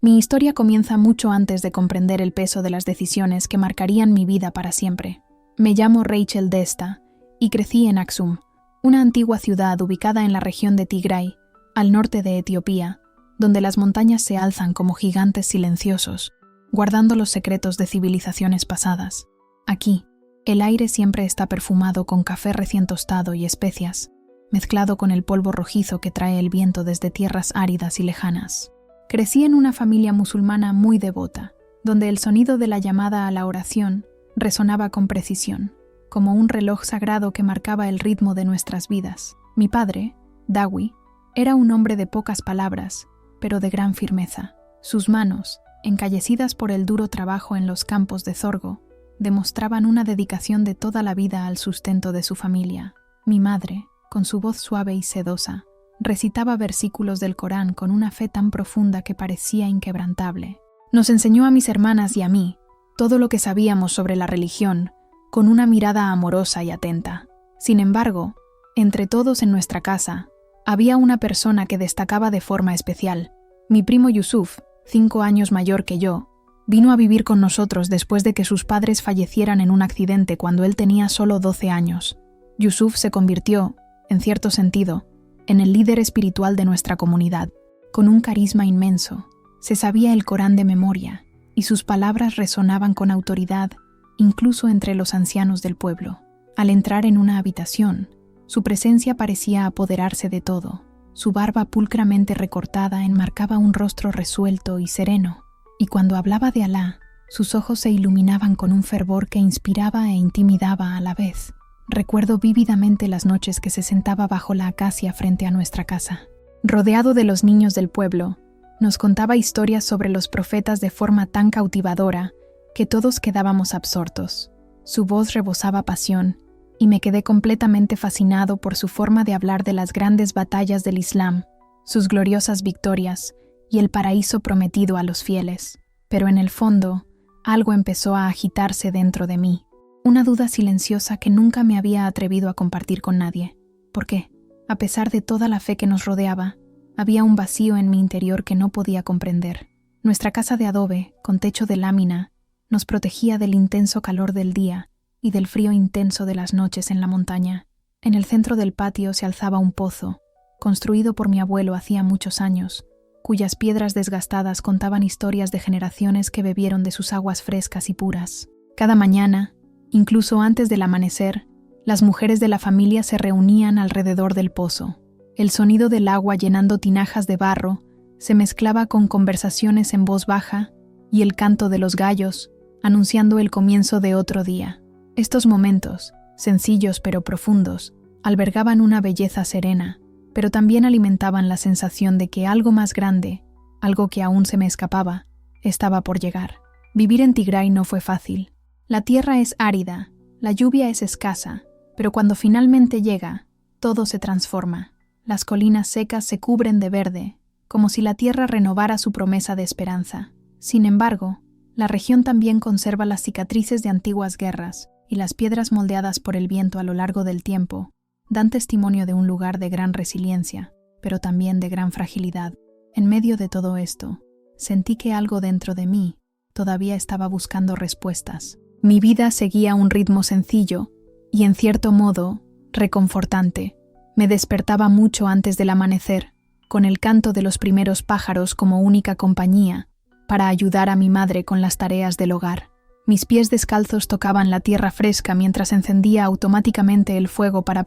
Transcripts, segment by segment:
Mi historia comienza mucho antes de comprender el peso de las decisiones que marcarían mi vida para siempre. Me llamo Rachel Desta y crecí en Aksum, una antigua ciudad ubicada en la región de Tigray, al norte de Etiopía, donde las montañas se alzan como gigantes silenciosos, guardando los secretos de civilizaciones pasadas. Aquí, el aire siempre está perfumado con café recién tostado y especias, mezclado con el polvo rojizo que trae el viento desde tierras áridas y lejanas. Crecí en una familia musulmana muy devota, donde el sonido de la llamada a la oración resonaba con precisión, como un reloj sagrado que marcaba el ritmo de nuestras vidas. Mi padre, Dawi, era un hombre de pocas palabras, pero de gran firmeza. Sus manos, encallecidas por el duro trabajo en los campos de sorgo, demostraban una dedicación de toda la vida al sustento de su familia. Mi madre, con su voz suave y sedosa, recitaba versículos del Corán con una fe tan profunda que parecía inquebrantable. Nos enseñó a mis hermanas y a mí todo lo que sabíamos sobre la religión, con una mirada amorosa y atenta. Sin embargo, entre todos en nuestra casa, había una persona que destacaba de forma especial. Mi primo Yusuf, 5 años mayor que yo, vino a vivir con nosotros después de que sus padres fallecieran en un accidente cuando él tenía solo 12 años. Yusuf se convirtió, en cierto sentido, en el líder espiritual de nuestra comunidad. Con un carisma inmenso, se sabía el Corán de memoria, y sus palabras resonaban con autoridad, incluso entre los ancianos del pueblo. Al entrar en una habitación, su presencia parecía apoderarse de todo. Su barba pulcramente recortada enmarcaba un rostro resuelto y sereno, y cuando hablaba de Alá, sus ojos se iluminaban con un fervor que inspiraba e intimidaba a la vez. Recuerdo vívidamente las noches que se sentaba bajo la acacia frente a nuestra casa. Rodeado de los niños del pueblo, nos contaba historias sobre los profetas de forma tan cautivadora que todos quedábamos absortos. Su voz rebosaba pasión, y me quedé completamente fascinado por su forma de hablar de las grandes batallas del Islam, sus gloriosas victorias y el paraíso prometido a los fieles. Pero en el fondo, algo empezó a agitarse dentro de mí. Una duda silenciosa que nunca me había atrevido a compartir con nadie. ¿Por qué? A pesar de toda la fe que nos rodeaba, había un vacío en mi interior que no podía comprender. Nuestra casa de adobe, con techo de lámina, nos protegía del intenso calor del día y del frío intenso de las noches en la montaña. En el centro del patio se alzaba un pozo, construido por mi abuelo hacía muchos años, cuyas piedras desgastadas contaban historias de generaciones que bebieron de sus aguas frescas y puras. Cada mañana, incluso antes del amanecer, las mujeres de la familia se reunían alrededor del pozo. El sonido del agua llenando tinajas de barro se mezclaba con conversaciones en voz baja y el canto de los gallos, anunciando el comienzo de otro día. Estos momentos, sencillos pero profundos, albergaban una belleza serena, pero también alimentaban la sensación de que algo más grande, algo que aún se me escapaba, estaba por llegar. Vivir en Tigray no fue fácil. La tierra es árida, la lluvia es escasa, pero cuando finalmente llega, todo se transforma. Las colinas secas se cubren de verde, como si la tierra renovara su promesa de esperanza. Sin embargo, la región también conserva las cicatrices de antiguas guerras, y las piedras moldeadas por el viento a lo largo del tiempo dan testimonio de un lugar de gran resiliencia, pero también de gran fragilidad. En medio de todo esto, sentí que algo dentro de mí todavía estaba buscando respuestas. Mi vida seguía un ritmo sencillo y, en cierto modo, reconfortante. Me despertaba mucho antes del amanecer, con el canto de los primeros pájaros como única compañía, para ayudar a mi madre con las tareas del hogar. Mis pies descalzos tocaban la tierra fresca mientras encendía automáticamente el fuego para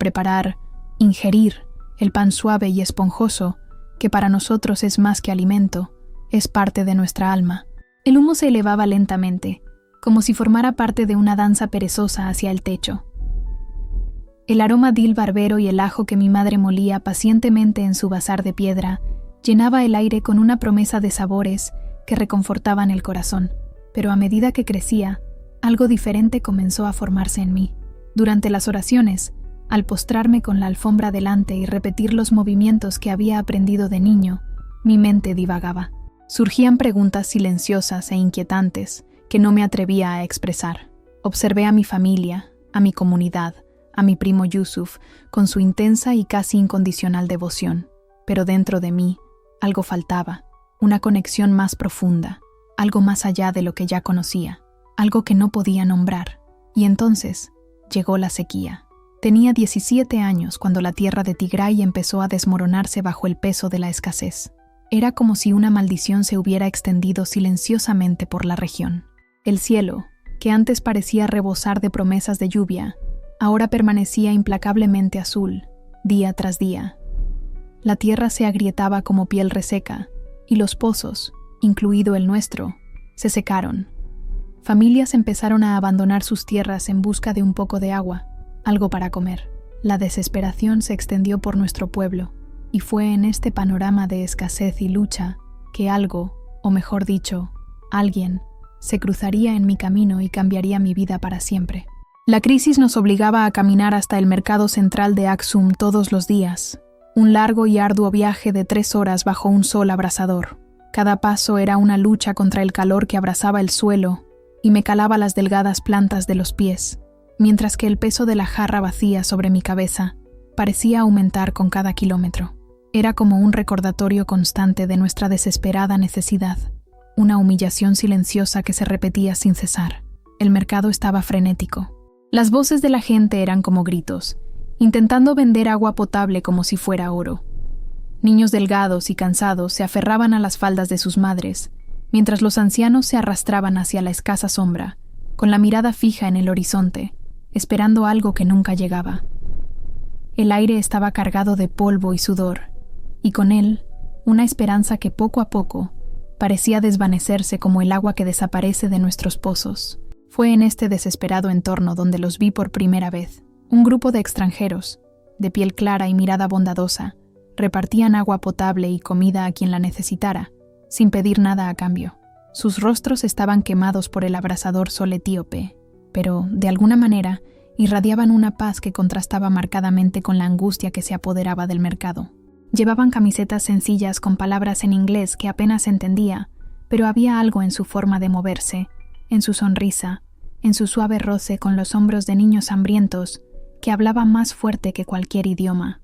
ingerir, el pan suave y esponjoso, que para nosotros es más que alimento, es parte de nuestra alma. El humo se elevaba lentamente, como si formara parte de una danza perezosa hacia el techo. El aroma del barbero y el ajo que mi madre molía pacientemente en su vasar de piedra llenaba el aire con una promesa de sabores que reconfortaban el corazón. Pero a medida que crecía, algo diferente comenzó a formarse en mí. Durante las oraciones, al postrarme con la alfombra delante y repetir los movimientos que había aprendido de niño, mi mente divagaba. Surgían preguntas silenciosas e inquietantes que no me atrevía a expresar. Observé a mi familia, a mi comunidad, a mi primo Yusuf, con su intensa y casi incondicional devoción. Pero dentro de mí, algo faltaba. una conexión más profunda, algo más allá de lo que ya conocía, algo que no podía nombrar. Y entonces llegó la sequía. Tenía 17 años cuando la tierra de Tigray empezó a desmoronarse bajo el peso de la escasez. Era como si una maldición se hubiera extendido silenciosamente por la región. El cielo, que antes parecía rebosar de promesas de lluvia, ahora permanecía implacablemente azul, día tras día. La tierra se agrietaba como piel reseca, y los pozos, incluido el nuestro, se secaron. Familias empezaron a abandonar sus tierras en busca de un poco de agua, algo para comer. La desesperación se extendió por nuestro pueblo, y fue en este panorama de escasez y lucha que algo, o mejor dicho, alguien, se cruzaría en mi camino y cambiaría mi vida para siempre. La crisis nos obligaba a caminar hasta el mercado central de Aksum todos los días, un largo y arduo viaje de 3 horas bajo un sol abrasador. Cada paso era una lucha contra el calor que abrasaba el suelo y me calaba las delgadas plantas de los pies, mientras que el peso de la jarra vacía sobre mi cabeza parecía aumentar con cada kilómetro. Era como un recordatorio constante de nuestra desesperada necesidad, una humillación silenciosa que se repetía sin cesar. El mercado estaba frenético. Las voces de la gente eran como gritos, intentando vender agua potable como si fuera oro. Niños delgados y cansados se aferraban a las faldas de sus madres, mientras los ancianos se arrastraban hacia la escasa sombra, con la mirada fija en el horizonte, esperando algo que nunca llegaba. El aire estaba cargado de polvo y sudor, y con él, una esperanza que poco a poco parecía desvanecerse como el agua que desaparece de nuestros pozos. Fue en este desesperado entorno donde los vi por primera vez. Un grupo de extranjeros, de piel clara y mirada bondadosa, repartían agua potable y comida a quien la necesitara, sin pedir nada a cambio. Sus rostros estaban quemados por el abrasador sol etíope, pero, de alguna manera, irradiaban una paz que contrastaba marcadamente con la angustia que se apoderaba del mercado. Llevaban camisetas sencillas con palabras en inglés que apenas entendía, pero había algo en su forma de moverse, en su sonrisa, en su suave roce con los hombros de niños hambrientos, que hablaba más fuerte que cualquier idioma.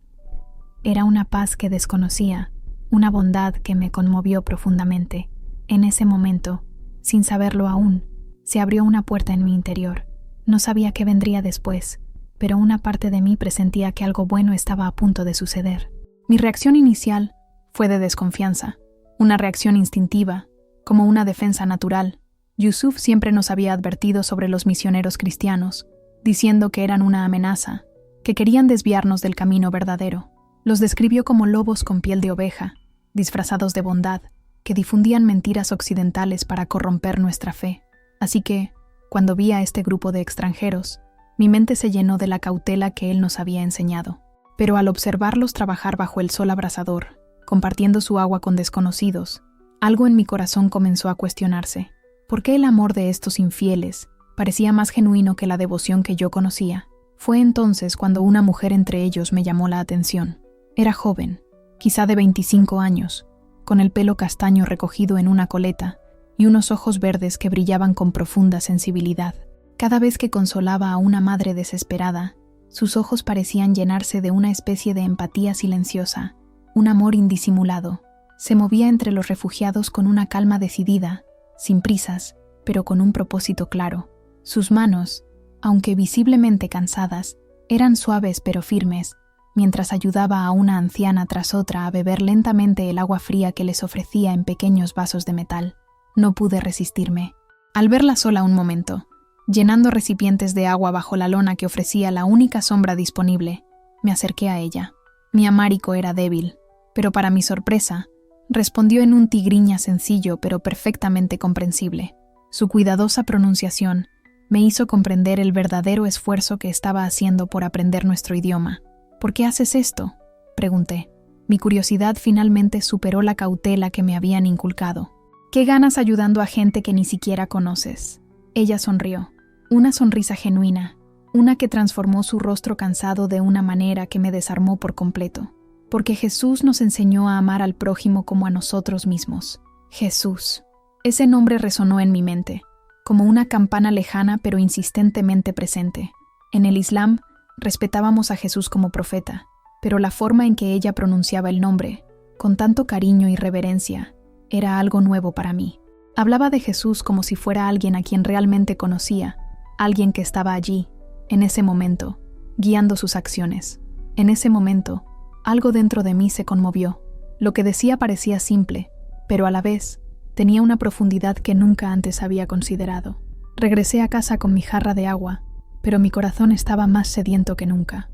Era una paz que desconocía, una bondad que me conmovió profundamente. En ese momento, sin saberlo aún, se abrió una puerta en mi interior. No sabía qué vendría después, pero una parte de mí presentía que algo bueno estaba a punto de suceder. Mi reacción inicial fue de desconfianza, una reacción instintiva, como una defensa natural. Yusuf siempre nos había advertido sobre los misioneros cristianos, diciendo que eran una amenaza, que querían desviarnos del camino verdadero. Los describió como lobos con piel de oveja, disfrazados de bondad, que difundían mentiras occidentales para corromper nuestra fe. Así que, cuando vi a este grupo de extranjeros, mi mente se llenó de la cautela que él nos había enseñado. Pero al observarlos trabajar bajo el sol abrasador, compartiendo su agua con desconocidos, algo en mi corazón comenzó a cuestionarse. ¿Por qué el amor de estos infieles parecía más genuino que la devoción que yo conocía? Fue entonces cuando una mujer entre ellos me llamó la atención. Era joven, quizá de 25 años, con el pelo castaño recogido en una coleta y unos ojos verdes que brillaban con profunda sensibilidad. Cada vez que consolaba a una madre desesperada, sus ojos parecían llenarse de una especie de empatía silenciosa, un amor indisimulado. Se movía entre los refugiados con una calma decidida, sin prisas, pero con un propósito claro. Sus manos, aunque visiblemente cansadas, eran suaves pero firmes, mientras ayudaba a una anciana tras otra a beber lentamente el agua fría que les ofrecía en pequeños vasos de metal. No pude resistirme. Al verla sola un momento, llenando recipientes de agua bajo la lona que ofrecía la única sombra disponible, me acerqué a ella. Mi amárico era débil, pero para mi sorpresa, respondió en un tigriña sencillo pero perfectamente comprensible. Su cuidadosa pronunciación me hizo comprender el verdadero esfuerzo que estaba haciendo por aprender nuestro idioma. ¿Por qué haces esto?, pregunté. Mi curiosidad finalmente superó la cautela que me habían inculcado. ¿Qué ganas ayudando a gente que ni siquiera conoces? Ella sonrió. Una sonrisa genuina, una que transformó su rostro cansado de una manera que me desarmó por completo. Porque Jesús nos enseñó a amar al prójimo como a nosotros mismos. Jesús. Ese nombre resonó en mi mente, como una campana lejana pero insistentemente presente. En el Islam, respetábamos a Jesús como profeta, pero la forma en que ella pronunciaba el nombre, con tanto cariño y reverencia, Era algo nuevo para mí. Hablaba de Jesús como si fuera alguien a quien realmente conocía, alguien que estaba allí, en ese momento, guiando sus acciones. En ese momento, algo dentro de mí se conmovió. Lo que decía parecía simple, pero a la vez tenía una profundidad que nunca antes había considerado. Regresé a casa con mi jarra de agua, pero mi corazón estaba más sediento que nunca.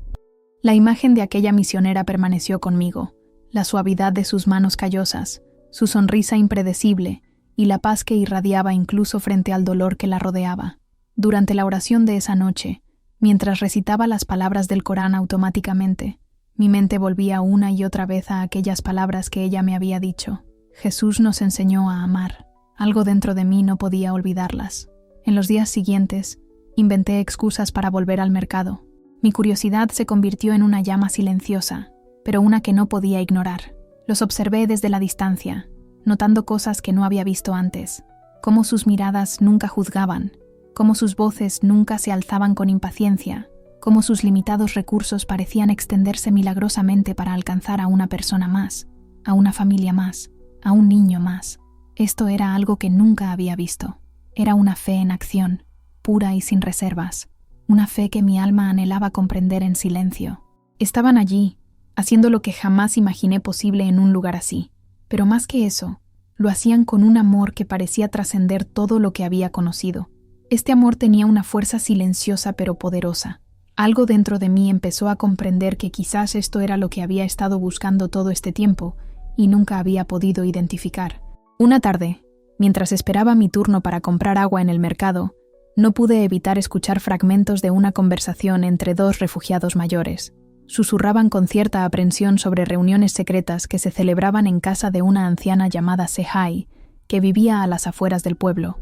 La imagen de aquella misionera permaneció conmigo, la suavidad de sus manos callosas, su sonrisa impredecible y la paz que irradiaba incluso frente al dolor que la rodeaba. Durante la oración de esa noche, mientras recitaba las palabras del Corán automáticamente, mi mente volvía una y otra vez a aquellas palabras que ella me había dicho. Jesús nos enseñó a amar. Algo dentro de mí no podía olvidarlas. En los días siguientes, inventé excusas para volver al mercado. Mi curiosidad se convirtió en una llama silenciosa, pero una que no podía ignorar. Los observé desde la distancia, notando cosas que no había visto antes, cómo sus miradas nunca juzgaban, cómo sus voces nunca se alzaban con impaciencia, cómo sus limitados recursos parecían extenderse milagrosamente para alcanzar a una persona más, a una familia más, a un niño más. Esto era algo que nunca había visto. Era una fe en acción, pura y sin reservas, una fe que mi alma anhelaba comprender en silencio. Estaban allí, haciendo lo que jamás imaginé posible en un lugar así. Pero más que eso, lo hacían con un amor que parecía trascender todo lo que había conocido. Este amor tenía una fuerza silenciosa pero poderosa. Algo dentro de mí empezó a comprender que quizás esto era lo que había estado buscando todo este tiempo y nunca había podido identificar. Una tarde, mientras esperaba mi turno para comprar agua en el mercado, no pude evitar escuchar fragmentos de una conversación entre dos refugiados mayores. Susurraban con cierta aprensión sobre reuniones secretas que se celebraban en casa de una anciana llamada Sehai, que vivía a las afueras del pueblo.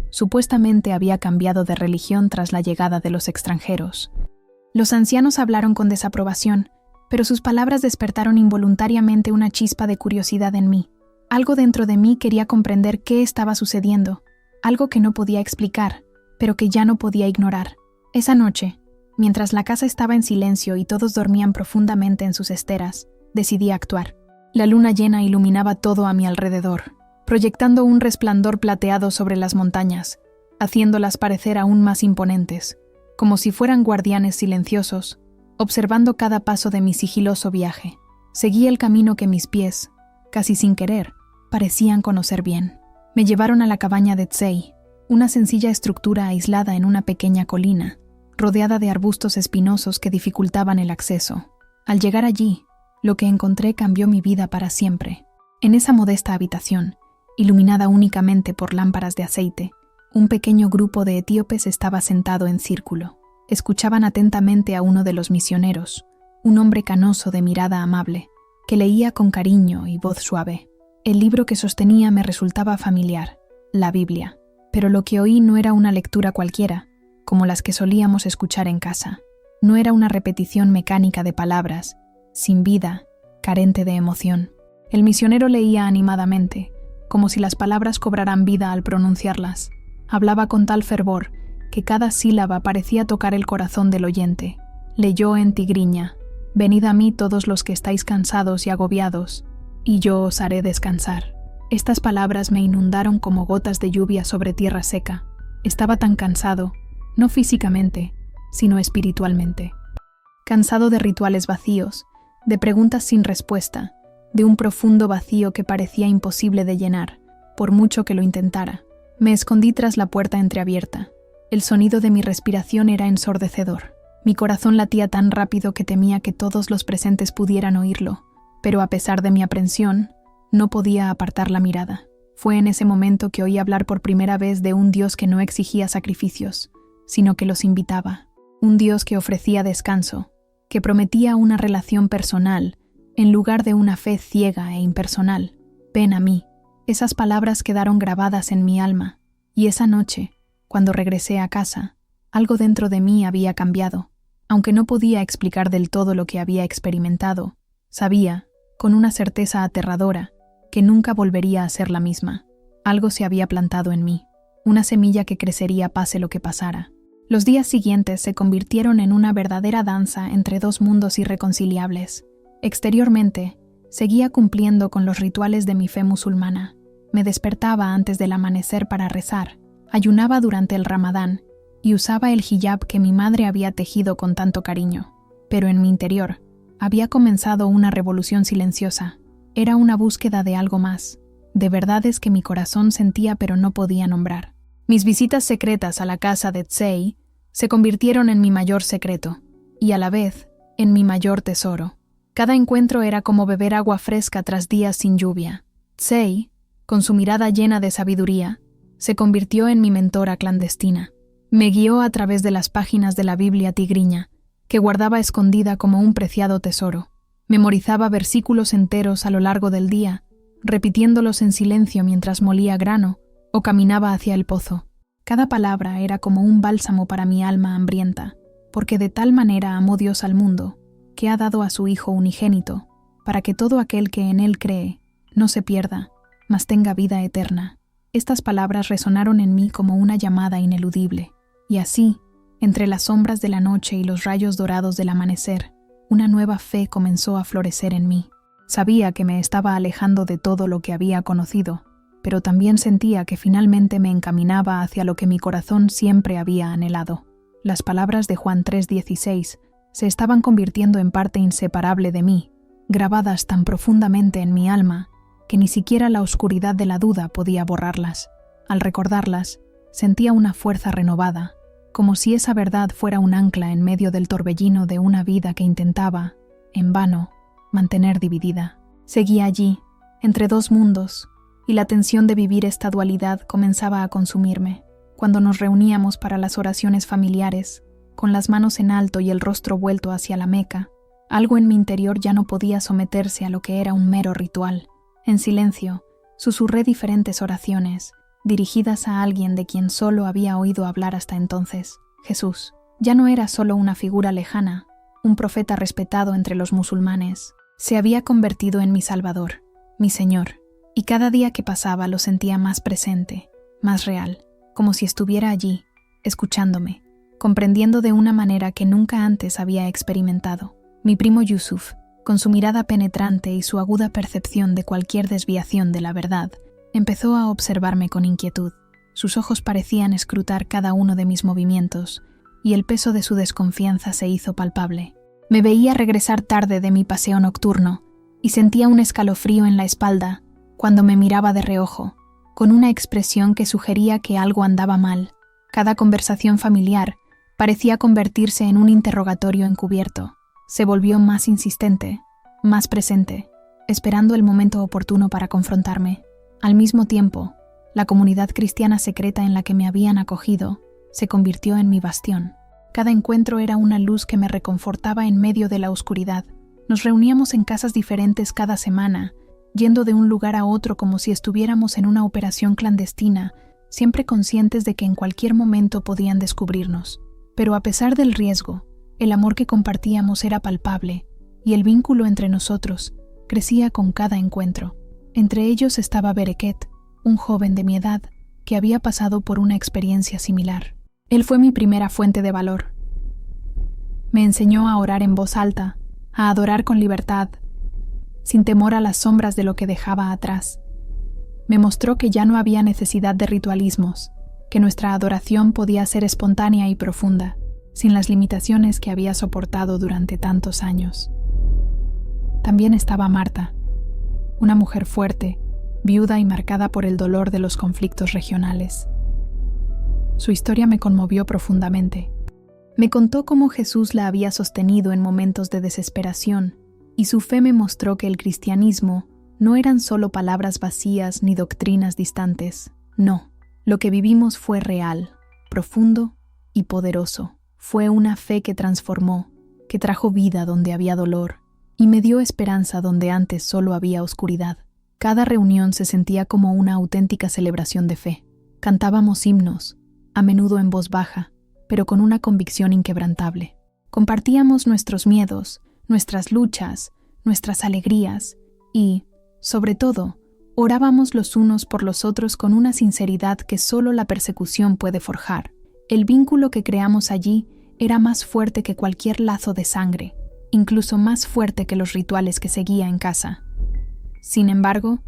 Supuestamente había cambiado de religión tras la llegada de los extranjeros. Los ancianos hablaron con desaprobación, pero sus palabras despertaron involuntariamente una chispa de curiosidad en mí. Algo dentro de mí quería comprender qué estaba sucediendo, algo que no podía explicar, pero que ya no podía ignorar. Esa noche, mientras la casa estaba en silencio y todos dormían profundamente en sus esteras, decidí actuar. La luna llena iluminaba todo a mi alrededor, proyectando un resplandor plateado sobre las montañas, haciéndolas parecer aún más imponentes, como si fueran guardianes silenciosos, observando cada paso de mi sigiloso viaje. Seguí el camino que mis pies, casi sin querer, parecían conocer bien. Me llevaron a la cabaña de Tsei, una sencilla estructura aislada en una pequeña colina, rodeada de arbustos espinosos que dificultaban el acceso. Al llegar allí, lo que encontré cambió mi vida para siempre. En esa modesta habitación, iluminada únicamente por lámparas de aceite, un pequeño grupo de etíopes estaba sentado en círculo. Escuchaban atentamente a uno de los misioneros, un hombre canoso de mirada amable, que leía con cariño y voz suave. El libro que sostenía me resultaba familiar, la Biblia, pero lo que oí no era una lectura cualquiera, como las que solíamos escuchar en casa. No era una repetición mecánica de palabras, sin vida, carente de emoción. El misionero leía animadamente, como si las palabras cobraran vida al pronunciarlas. Hablaba con tal fervor que cada sílaba parecía tocar el corazón del oyente. Leyó en tigriña: «Venid a mí todos los que estáis cansados y agobiados, y yo os haré descansar». Estas palabras me inundaron como gotas de lluvia sobre tierra seca. Estaba tan cansado, no físicamente, sino espiritualmente. Cansado de rituales vacíos, de preguntas sin respuesta, de un profundo vacío que parecía imposible de llenar, por mucho que lo intentara. Me escondí tras la puerta entreabierta. El sonido de mi respiración era ensordecedor. Mi corazón latía tan rápido que temía que todos los presentes pudieran oírlo, pero a pesar de mi aprensión, no podía apartar la mirada. Fue en ese momento que oí hablar por primera vez de un Dios que no exigía sacrificios, sino que los invitaba. Un Dios que ofrecía descanso, que prometía una relación personal, en lugar de una fe ciega e impersonal. «Ven a mí». Esas palabras quedaron grabadas en mi alma, y esa noche, cuando regresé a casa, algo dentro de mí había cambiado. Aunque no podía explicar del todo lo que había experimentado, sabía, con una certeza aterradora, que nunca volvería a ser la misma. Algo se había plantado en mí, una semilla que crecería pase lo que pasara. Los días siguientes se convirtieron en una verdadera danza entre dos mundos irreconciliables. Exteriormente, seguía cumpliendo con los rituales de mi fe musulmana, Me despertaba antes del amanecer para rezar, ayunaba durante el Ramadán y usaba el hijab que mi madre había tejido con tanto cariño. Pero en mi interior había comenzado una revolución silenciosa. Era una búsqueda de algo más, de verdades que mi corazón sentía pero no podía nombrar. Mis visitas secretas a la casa de Tsei se convirtieron en mi mayor secreto, y a la vez en mi mayor tesoro. Cada encuentro era como beber agua fresca tras días sin lluvia. Tsei, con su mirada llena de sabiduría, se convirtió en mi mentora clandestina. Me guió a través de las páginas de la Biblia tigriña, que guardaba escondida como un preciado tesoro. Memorizaba versículos enteros a lo largo del día, repitiéndolos en silencio mientras molía grano o caminaba hacia el pozo. Cada palabra era como un bálsamo para mi alma hambrienta, porque de tal manera amó Dios al mundo, que ha dado a su Hijo unigénito, para que todo aquel que en él cree no se pierda, mas tenga vida eterna. Estas palabras resonaron en mí como una llamada ineludible, y así, entre las sombras de la noche y los rayos dorados del amanecer, una nueva fe comenzó a florecer en mí. Sabía que me estaba alejando de todo lo que había conocido, pero también sentía que finalmente me encaminaba hacia lo que mi corazón siempre había anhelado. Las palabras de Juan 3:16 se estaban convirtiendo en parte inseparable de mí, grabadas tan profundamente en mi alma que ni siquiera la oscuridad de la duda podía borrarlas. Al recordarlas, sentía una fuerza renovada, como si esa verdad fuera un ancla en medio del torbellino de una vida que intentaba, en vano, mantener dividida. Seguía allí, entre dos mundos, y la tensión de vivir esta dualidad comenzaba a consumirme. Cuando nos reuníamos para las oraciones familiares, con las manos en alto y el rostro vuelto hacia la Meca, algo en mi interior ya no podía someterse a lo que era un mero ritual. En silencio, susurré diferentes oraciones, dirigidas a alguien de quien solo había oído hablar hasta entonces. Jesús ya no era solo una figura lejana, un profeta respetado entre los musulmanes. Se había convertido en mi Salvador, mi Señor, y cada día que pasaba lo sentía más presente, más real, como si estuviera allí, escuchándome, comprendiendo de una manera que nunca antes había experimentado. Mi primo Yusuf, con su mirada penetrante y su aguda percepción de cualquier desviación de la verdad, empezó a observarme con inquietud. Sus ojos parecían escrutar cada uno de mis movimientos, y el peso de su desconfianza se hizo palpable. Me veía regresar tarde de mi paseo nocturno, y sentía un escalofrío en la espalda cuando me miraba de reojo, con una expresión que sugería que algo andaba mal. Cada conversación familiar parecía convertirse en un interrogatorio encubierto. Se volvió más insistente, más presente, esperando el momento oportuno para confrontarme. Al mismo tiempo, la comunidad cristiana secreta en la que me habían acogido se convirtió en mi bastión. Cada encuentro era una luz que me reconfortaba en medio de la oscuridad. Nos reuníamos en casas diferentes cada semana, yendo de un lugar a otro como si estuviéramos en una operación clandestina, siempre conscientes de que en cualquier momento podían descubrirnos. Pero a pesar del riesgo, el amor que compartíamos era palpable, y el vínculo entre nosotros crecía con cada encuentro. Entre ellos estaba Bereket, un joven de mi edad que había pasado por una experiencia similar. Él fue mi primera fuente de valor. Me enseñó a orar en voz alta, a adorar con libertad, sin temor a las sombras de lo que dejaba atrás. Me mostró que ya no había necesidad de ritualismos, que nuestra adoración podía ser espontánea y profunda, sin las limitaciones que había soportado durante tantos años. También estaba Marta, una mujer fuerte, viuda y marcada por el dolor de los conflictos regionales. Su historia me conmovió profundamente. Me contó cómo Jesús la había sostenido en momentos de desesperación, y su fe me mostró que el cristianismo no eran solo palabras vacías ni doctrinas distantes. No, lo que vivimos fue real, profundo y poderoso. Fue una fe que transformó, que trajo vida donde había dolor, y me dio esperanza donde antes solo había oscuridad. Cada reunión se sentía como una auténtica celebración de fe. Cantábamos himnos, a menudo en voz baja, pero con una convicción inquebrantable. Compartíamos nuestros miedos, nuestras luchas, nuestras alegrías y, sobre todo, orábamos los unos por los otros con una sinceridad que solo la persecución puede forjar. El vínculo que creamos allí era más fuerte que cualquier lazo de sangre, incluso más fuerte que los rituales que seguía en casa. Sin embargo,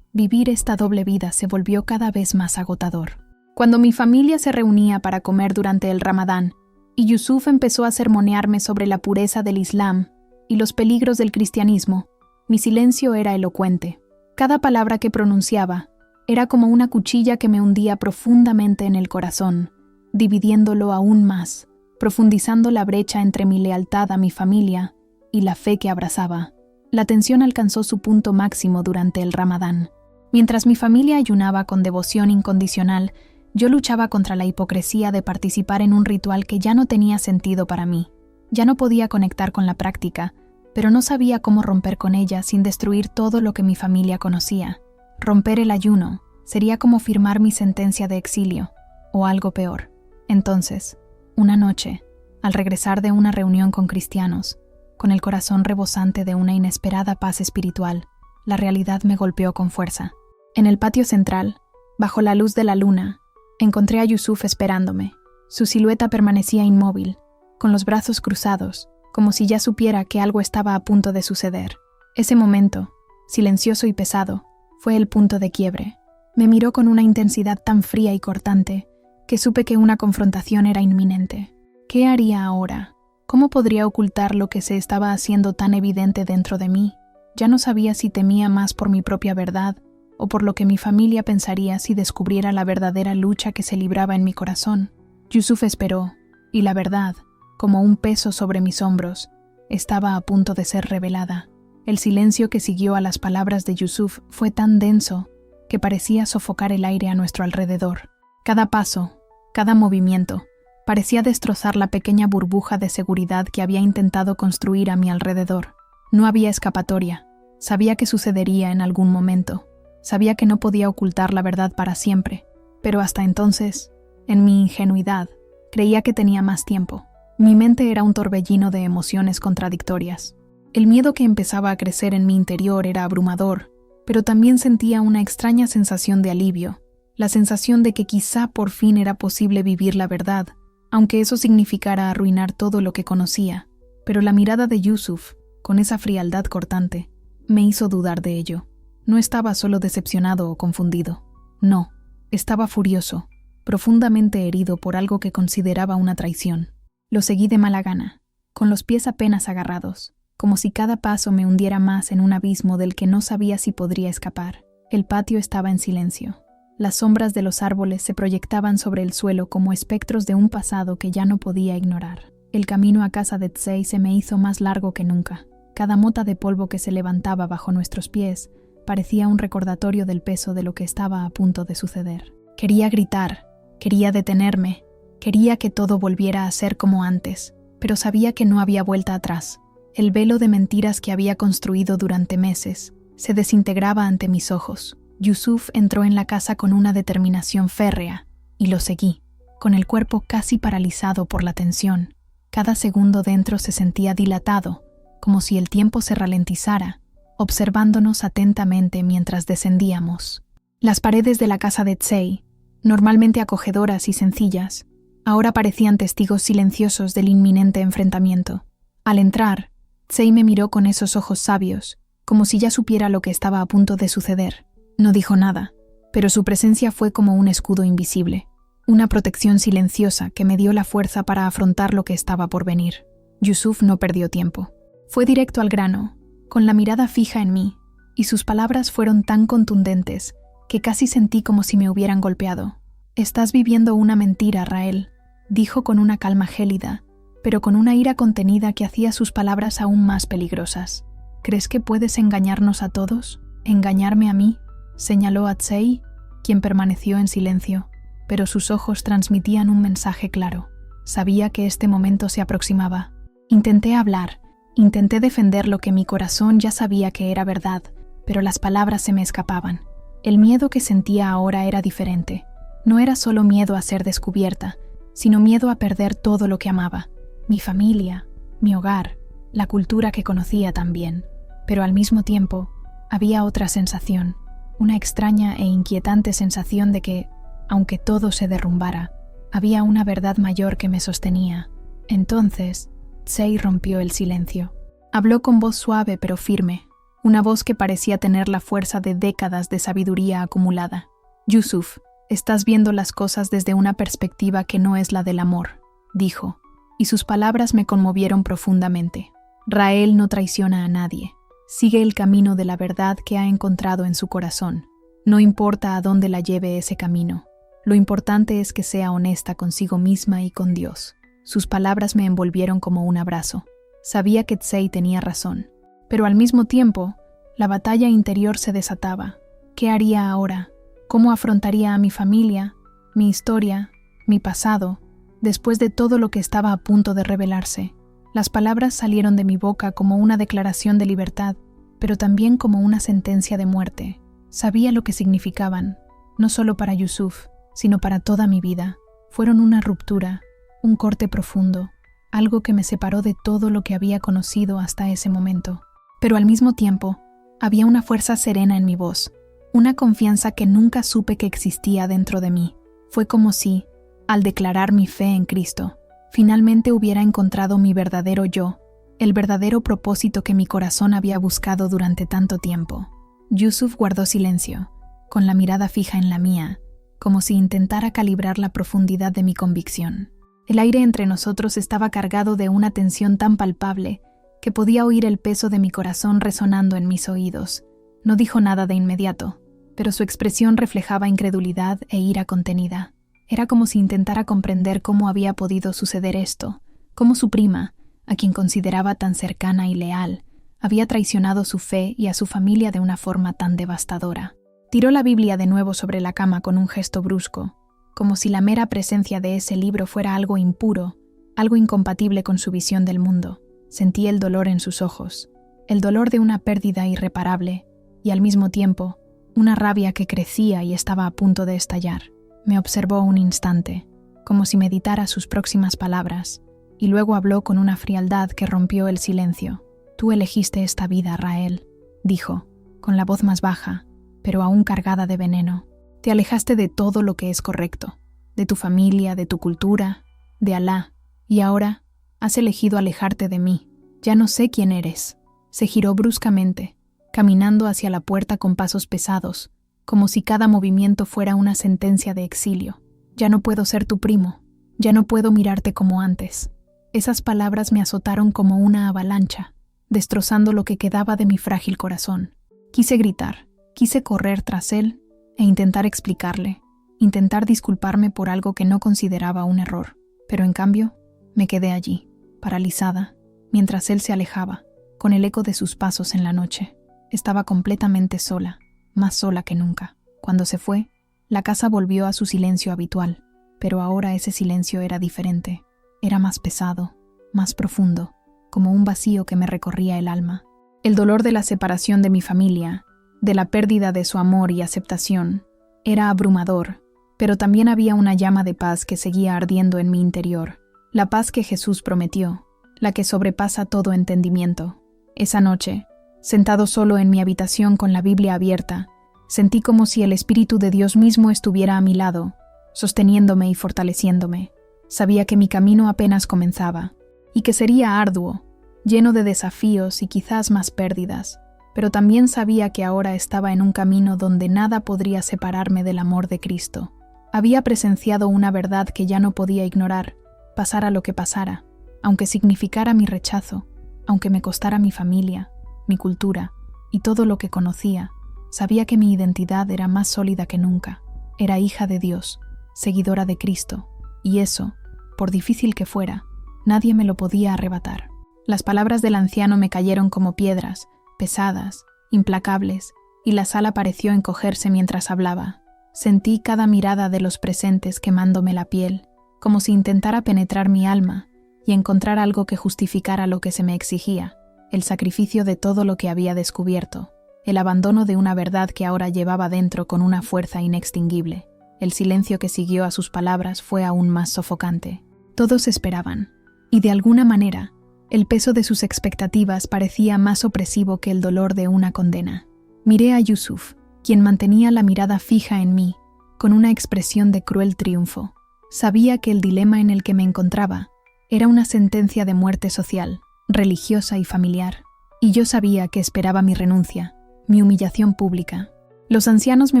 Vivir esta doble vida se volvió cada vez más agotador. Cuando mi familia se reunía para comer durante el Ramadán, y Yusuf empezó a sermonearme sobre la pureza del Islam y los peligros del cristianismo, mi silencio era elocuente. Cada palabra que pronunciaba era como una cuchilla que me hundía profundamente en el corazón, dividiéndolo aún más, profundizando la brecha entre mi lealtad a mi familia y la fe que abrazaba. La tensión alcanzó su punto máximo durante el Ramadán. Mientras mi familia ayunaba con devoción incondicional, yo luchaba contra la hipocresía de participar en un ritual que ya no tenía sentido para mí. Ya no podía conectar con la práctica, pero no sabía cómo romper con ella sin destruir todo lo que mi familia conocía. Romper el ayuno sería como firmar mi sentencia de exilio, o algo peor. Entonces, una noche, al regresar de una reunión con cristianos, con el corazón rebosante de una inesperada paz espiritual, la realidad me golpeó con fuerza. En el patio central, bajo la luz de la luna, encontré a Yusuf esperándome. Su silueta permanecía inmóvil, con los brazos cruzados, como si ya supiera que algo estaba a punto de suceder. Ese momento, silencioso y pesado, fue el punto de quiebre. Me miró con una intensidad tan fría y cortante que supe que una confrontación era inminente. ¿Qué haría ahora? ¿Cómo podría ocultar lo que se estaba haciendo tan evidente dentro de mí? Ya no sabía si temía más por mi propia verdad o por lo que mi familia pensaría si descubriera la verdadera lucha que se libraba en mi corazón. Yusuf esperó, y la verdad, como un peso sobre mis hombros, estaba a punto de ser revelada. El silencio que siguió a las palabras de Yusuf fue tan denso que parecía sofocar el aire a nuestro alrededor. Cada paso, cada movimiento, parecía destrozar la pequeña burbuja de seguridad que había intentado construir a mi alrededor. No había escapatoria. Sabía que sucedería en algún momento. Sabía que no podía ocultar la verdad para siempre, pero hasta entonces, en mi ingenuidad, creía que tenía más tiempo. Mi mente era un torbellino de emociones contradictorias. El miedo que empezaba a crecer en mi interior era abrumador, pero también sentía una extraña sensación de alivio, la sensación de que quizá por fin era posible vivir la verdad, aunque eso significara arruinar todo lo que conocía. Pero la mirada de Yusuf, con esa frialdad cortante, me hizo dudar de ello. No estaba solo decepcionado o confundido. No, estaba furioso, profundamente herido por algo que consideraba una traición. Lo seguí de mala gana, con los pies apenas agarrados, como si cada paso me hundiera más en un abismo del que no sabía si podría escapar. El patio estaba en silencio. Las sombras de los árboles se proyectaban sobre el suelo como espectros de un pasado que ya no podía ignorar. El camino a casa de Tsei se me hizo más largo que nunca. Cada mota de polvo que se levantaba bajo nuestros pies parecía un recordatorio del peso de lo que estaba a punto de suceder. Quería gritar, quería detenerme, quería que todo volviera a ser como antes, pero sabía que no había vuelta atrás. El velo de mentiras que había construido durante meses se desintegraba ante mis ojos. Yusuf entró en la casa con una determinación férrea, y lo seguí, con el cuerpo casi paralizado por la tensión. Cada segundo dentro se sentía dilatado, como si el tiempo se ralentizara, observándonos atentamente mientras descendíamos. Las paredes de la casa de Tsei, normalmente acogedoras y sencillas, ahora parecían testigos silenciosos del inminente enfrentamiento. Al entrar, Tsei me miró con esos ojos sabios, como si ya supiera lo que estaba a punto de suceder. No dijo nada, pero su presencia fue como un escudo invisible, una protección silenciosa que me dio la fuerza para afrontar lo que estaba por venir. Yusuf no perdió tiempo. Fue directo al grano, con la mirada fija en mí, y sus palabras fueron tan contundentes que casi sentí como si me hubieran golpeado. «Estás viviendo una mentira, Rael», dijo con una calma gélida, pero con una ira contenida que hacía sus palabras aún más peligrosas. «¿Crees que puedes engañarnos a todos? ¿Engañarme a mí?», señaló a Tsei, quien permaneció en silencio, pero sus ojos transmitían un mensaje claro. Sabía que este momento se aproximaba. Intenté hablar, intenté defender lo que mi corazón ya sabía que era verdad, pero las palabras se me escapaban. El miedo que sentía ahora era diferente. No era solo miedo a ser descubierta, sino miedo a perder todo lo que amaba. Mi familia, mi hogar, la cultura que conocía tan bien. Pero al mismo tiempo, había otra sensación, una extraña e inquietante sensación de que, aunque todo se derrumbara, había una verdad mayor que me sostenía. Entonces, Tsei rompió el silencio. Habló con voz suave pero firme. una voz que parecía tener la fuerza de décadas de sabiduría acumulada. «Yusuf, estás viendo las cosas desde una perspectiva que no es la del amor», dijo, y sus palabras me conmovieron profundamente. Rael no traiciona a nadie. Sigue el camino de la verdad que ha encontrado en su corazón. No importa a dónde la lleve ese camino. Lo importante es que sea honesta consigo misma y con Dios. Sus palabras me envolvieron como un abrazo. Sabía que Tsei tenía razón. Pero al mismo tiempo, la batalla interior se desataba. ¿Qué haría ahora? ¿Cómo afrontaría a mi familia, mi historia, mi pasado, después de todo lo que estaba a punto de revelarse? Las palabras salieron de mi boca como una declaración de libertad, pero también como una sentencia de muerte. Sabía lo que significaban, no solo para Yusuf, sino para toda mi vida. Fueron una ruptura, un corte profundo, algo que me separó de todo lo que había conocido hasta ese momento. Pero al mismo tiempo, había una fuerza serena en mi voz, una confianza que nunca supe que existía dentro de mí. Fue como si, al declarar mi fe en Cristo, finalmente hubiera encontrado mi verdadero yo, el verdadero propósito que mi corazón había buscado durante tanto tiempo. Yusuf guardó silencio, con la mirada fija en la mía, como si intentara calibrar la profundidad de mi convicción. El aire entre nosotros estaba cargado de una tensión tan palpable que podía oír el peso de mi corazón resonando en mis oídos. No dijo nada de inmediato, pero su expresión reflejaba incredulidad e ira contenida. Era como si intentara comprender cómo había podido suceder esto, cómo su prima, a quien consideraba tan cercana y leal, había traicionado su fe y a su familia de una forma tan devastadora. Tiró la Biblia de nuevo sobre la cama con un gesto brusco, como si la mera presencia de ese libro fuera algo impuro, algo incompatible con su visión del mundo. Sentí el dolor en sus ojos, el dolor de una pérdida irreparable, y al mismo tiempo, una rabia que crecía y estaba a punto de estallar. Me observó un instante, como si meditara sus próximas palabras, y luego habló con una frialdad que rompió el silencio. «Tú elegiste esta vida, Rael», dijo, con la voz más baja, pero aún cargada de veneno. «Te alejaste de todo lo que es correcto, de tu familia, de tu cultura, de Alá, y ahora has elegido alejarte de mí. Ya no sé quién eres». Se giró bruscamente, caminando hacia la puerta con pasos pesados, como si cada movimiento fuera una sentencia de exilio. «Ya no puedo ser tu primo, ya no puedo mirarte como antes». Esas palabras me azotaron como una avalancha, destrozando lo que quedaba de mi frágil corazón. Quise gritar, quise correr tras él e intentar explicarle, intentar disculparme por algo que no consideraba un error. Pero en cambio, me quedé allí, paralizada, mientras él se alejaba, con el eco de sus pasos en la noche. Estaba completamente sola, más sola que nunca. Cuando se fue, la casa volvió a su silencio habitual, pero ahora ese silencio era diferente. Era más pesado, más profundo, como un vacío que me recorría el alma. El dolor de la separación de mi familia, de la pérdida de su amor y aceptación, era abrumador, pero también había una llama de paz que seguía ardiendo en mi interior. La paz que Jesús prometió, la que sobrepasa todo entendimiento. Esa noche, sentado solo en mi habitación con la Biblia abierta, sentí como si el Espíritu de Dios mismo estuviera a mi lado, sosteniéndome y fortaleciéndome. Sabía que mi camino apenas comenzaba, y que sería arduo, lleno de desafíos y quizás más pérdidas, pero también sabía que ahora estaba en un camino donde nada podría separarme del amor de Cristo. Había presenciado una verdad que ya no podía ignorar, pasara lo que pasara, aunque significara mi rechazo, aunque me costara mi familia, mi cultura y todo lo que conocía. Sabía que mi identidad era más sólida que nunca. Era hija de Dios, seguidora de Cristo, y eso, por difícil que fuera, nadie me lo podía arrebatar. Las palabras del anciano me cayeron como piedras, pesadas, implacables, y la sala pareció encogerse mientras hablaba. Sentí cada mirada de los presentes quemándome la piel, como si intentara penetrar mi alma y encontrar algo que justificara lo que se me exigía, el sacrificio de todo lo que había descubierto, el abandono de una verdad que ahora llevaba dentro con una fuerza inextinguible. El silencio que siguió a sus palabras fue aún más sofocante. Todos esperaban, y de alguna manera, el peso de sus expectativas parecía más opresivo que el dolor de una condena. Miré a Yusuf, quien mantenía la mirada fija en mí, con una expresión de cruel triunfo. Sabía que el dilema en el que me encontraba era una sentencia de muerte social, religiosa y familiar. y yo sabía que esperaba mi renuncia, mi humillación pública. Los ancianos me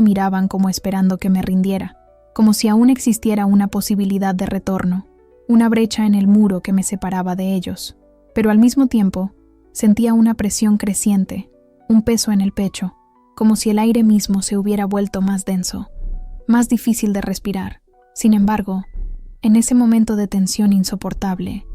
miraban como esperando que me rindiera, como si aún existiera una posibilidad de retorno, una brecha en el muro que me separaba de ellos. Pero al mismo tiempo, sentía una presión creciente, un peso en el pecho, como si el aire mismo se hubiera vuelto más denso, más difícil de respirar. Sin embargo, en ese momento de tensión insoportable,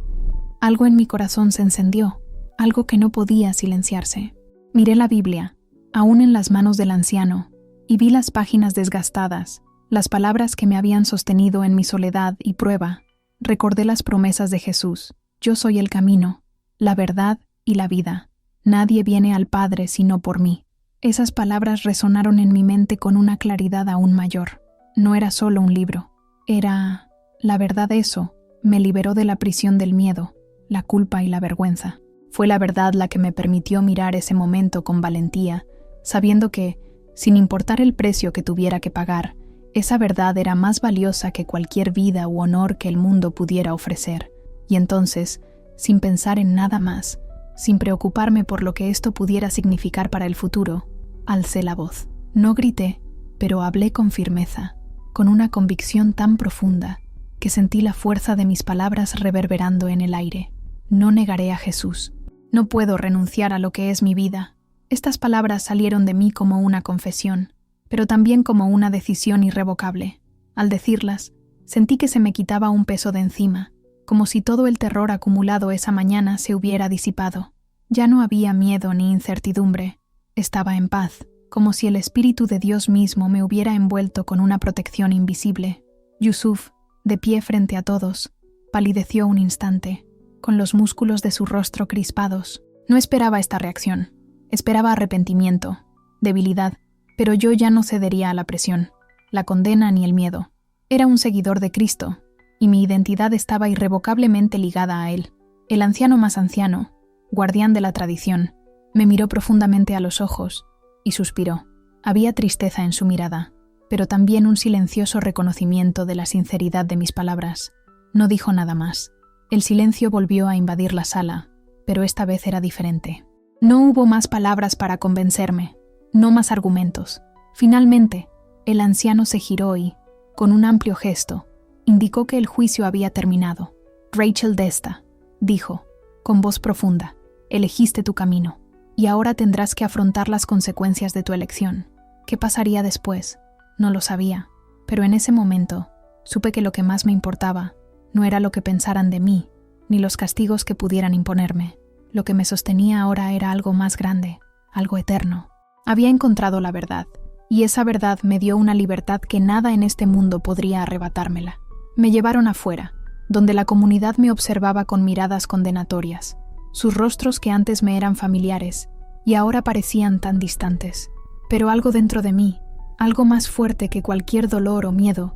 algo en mi corazón se encendió, algo que no podía silenciarse. Miré la Biblia, aún en las manos del anciano, y vi las páginas desgastadas, las palabras que me habían sostenido en mi soledad y prueba. Recordé las promesas de Jesús: yo soy el camino, la verdad y la vida. Nadie viene al Padre sino por mí. Esas palabras resonaron en mi mente con una claridad aún mayor. No era solo un libro, era la verdad. Eso me liberó de la prisión del miedo, la culpa y la vergüenza. Fue la verdad la que me permitió mirar ese momento con valentía, sabiendo que, sin importar el precio que tuviera que pagar, esa verdad era más valiosa que cualquier vida u honor que el mundo pudiera ofrecer. Y entonces, sin pensar en nada más, sin preocuparme por lo que esto pudiera significar para el futuro, alcé la voz. No grité, pero hablé con firmeza, con una convicción tan profunda que sentí la fuerza de mis palabras reverberando en el aire. No negaré a Jesús. No puedo renunciar a lo que es mi vida. Estas palabras salieron de mí como una confesión, pero también como una decisión irrevocable. Al decirlas, sentí que se me quitaba un peso de encima, como si todo el terror acumulado esa mañana se hubiera disipado. Ya no había miedo ni incertidumbre. Estaba en paz, como si el Espíritu de Dios mismo me hubiera envuelto con una protección invisible. Yusuf, de pie frente a todos, palideció un instante, con los músculos de su rostro crispados. No esperaba esta reacción. Esperaba arrepentimiento, debilidad, pero yo ya no cedería a la presión, la condena ni el miedo. Era un seguidor de Cristo, y mi identidad estaba irrevocablemente ligada a Él. El anciano más anciano, guardián de la tradición, me miró profundamente a los ojos y suspiró. Había tristeza en su mirada, pero también un silencioso reconocimiento de la sinceridad de mis palabras. No dijo nada más. El silencio volvió a invadir la sala, pero esta vez era diferente. No hubo más palabras para convencerme, no más argumentos. Finalmente, el anciano se giró y, con un amplio gesto, indicó que el juicio había terminado. Rachel Desta, dijo, con voz profunda, elegiste tu camino, y ahora tendrás que afrontar las consecuencias de tu elección. ¿Qué pasaría después? No lo sabía, pero en ese momento supe que lo que más me importaba no era lo que pensaran de mí, ni los castigos que pudieran imponerme. Lo que me sostenía ahora era algo más grande, algo eterno. Había encontrado la verdad, y esa verdad me dio una libertad que nada en este mundo podría arrebatármela. Me llevaron afuera, donde la comunidad me observaba con miradas condenatorias. Sus rostros que antes me eran familiares, y ahora parecían tan distantes. Pero algo dentro de mí, algo más fuerte que cualquier dolor o miedo,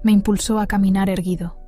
me impulsó a caminar erguido.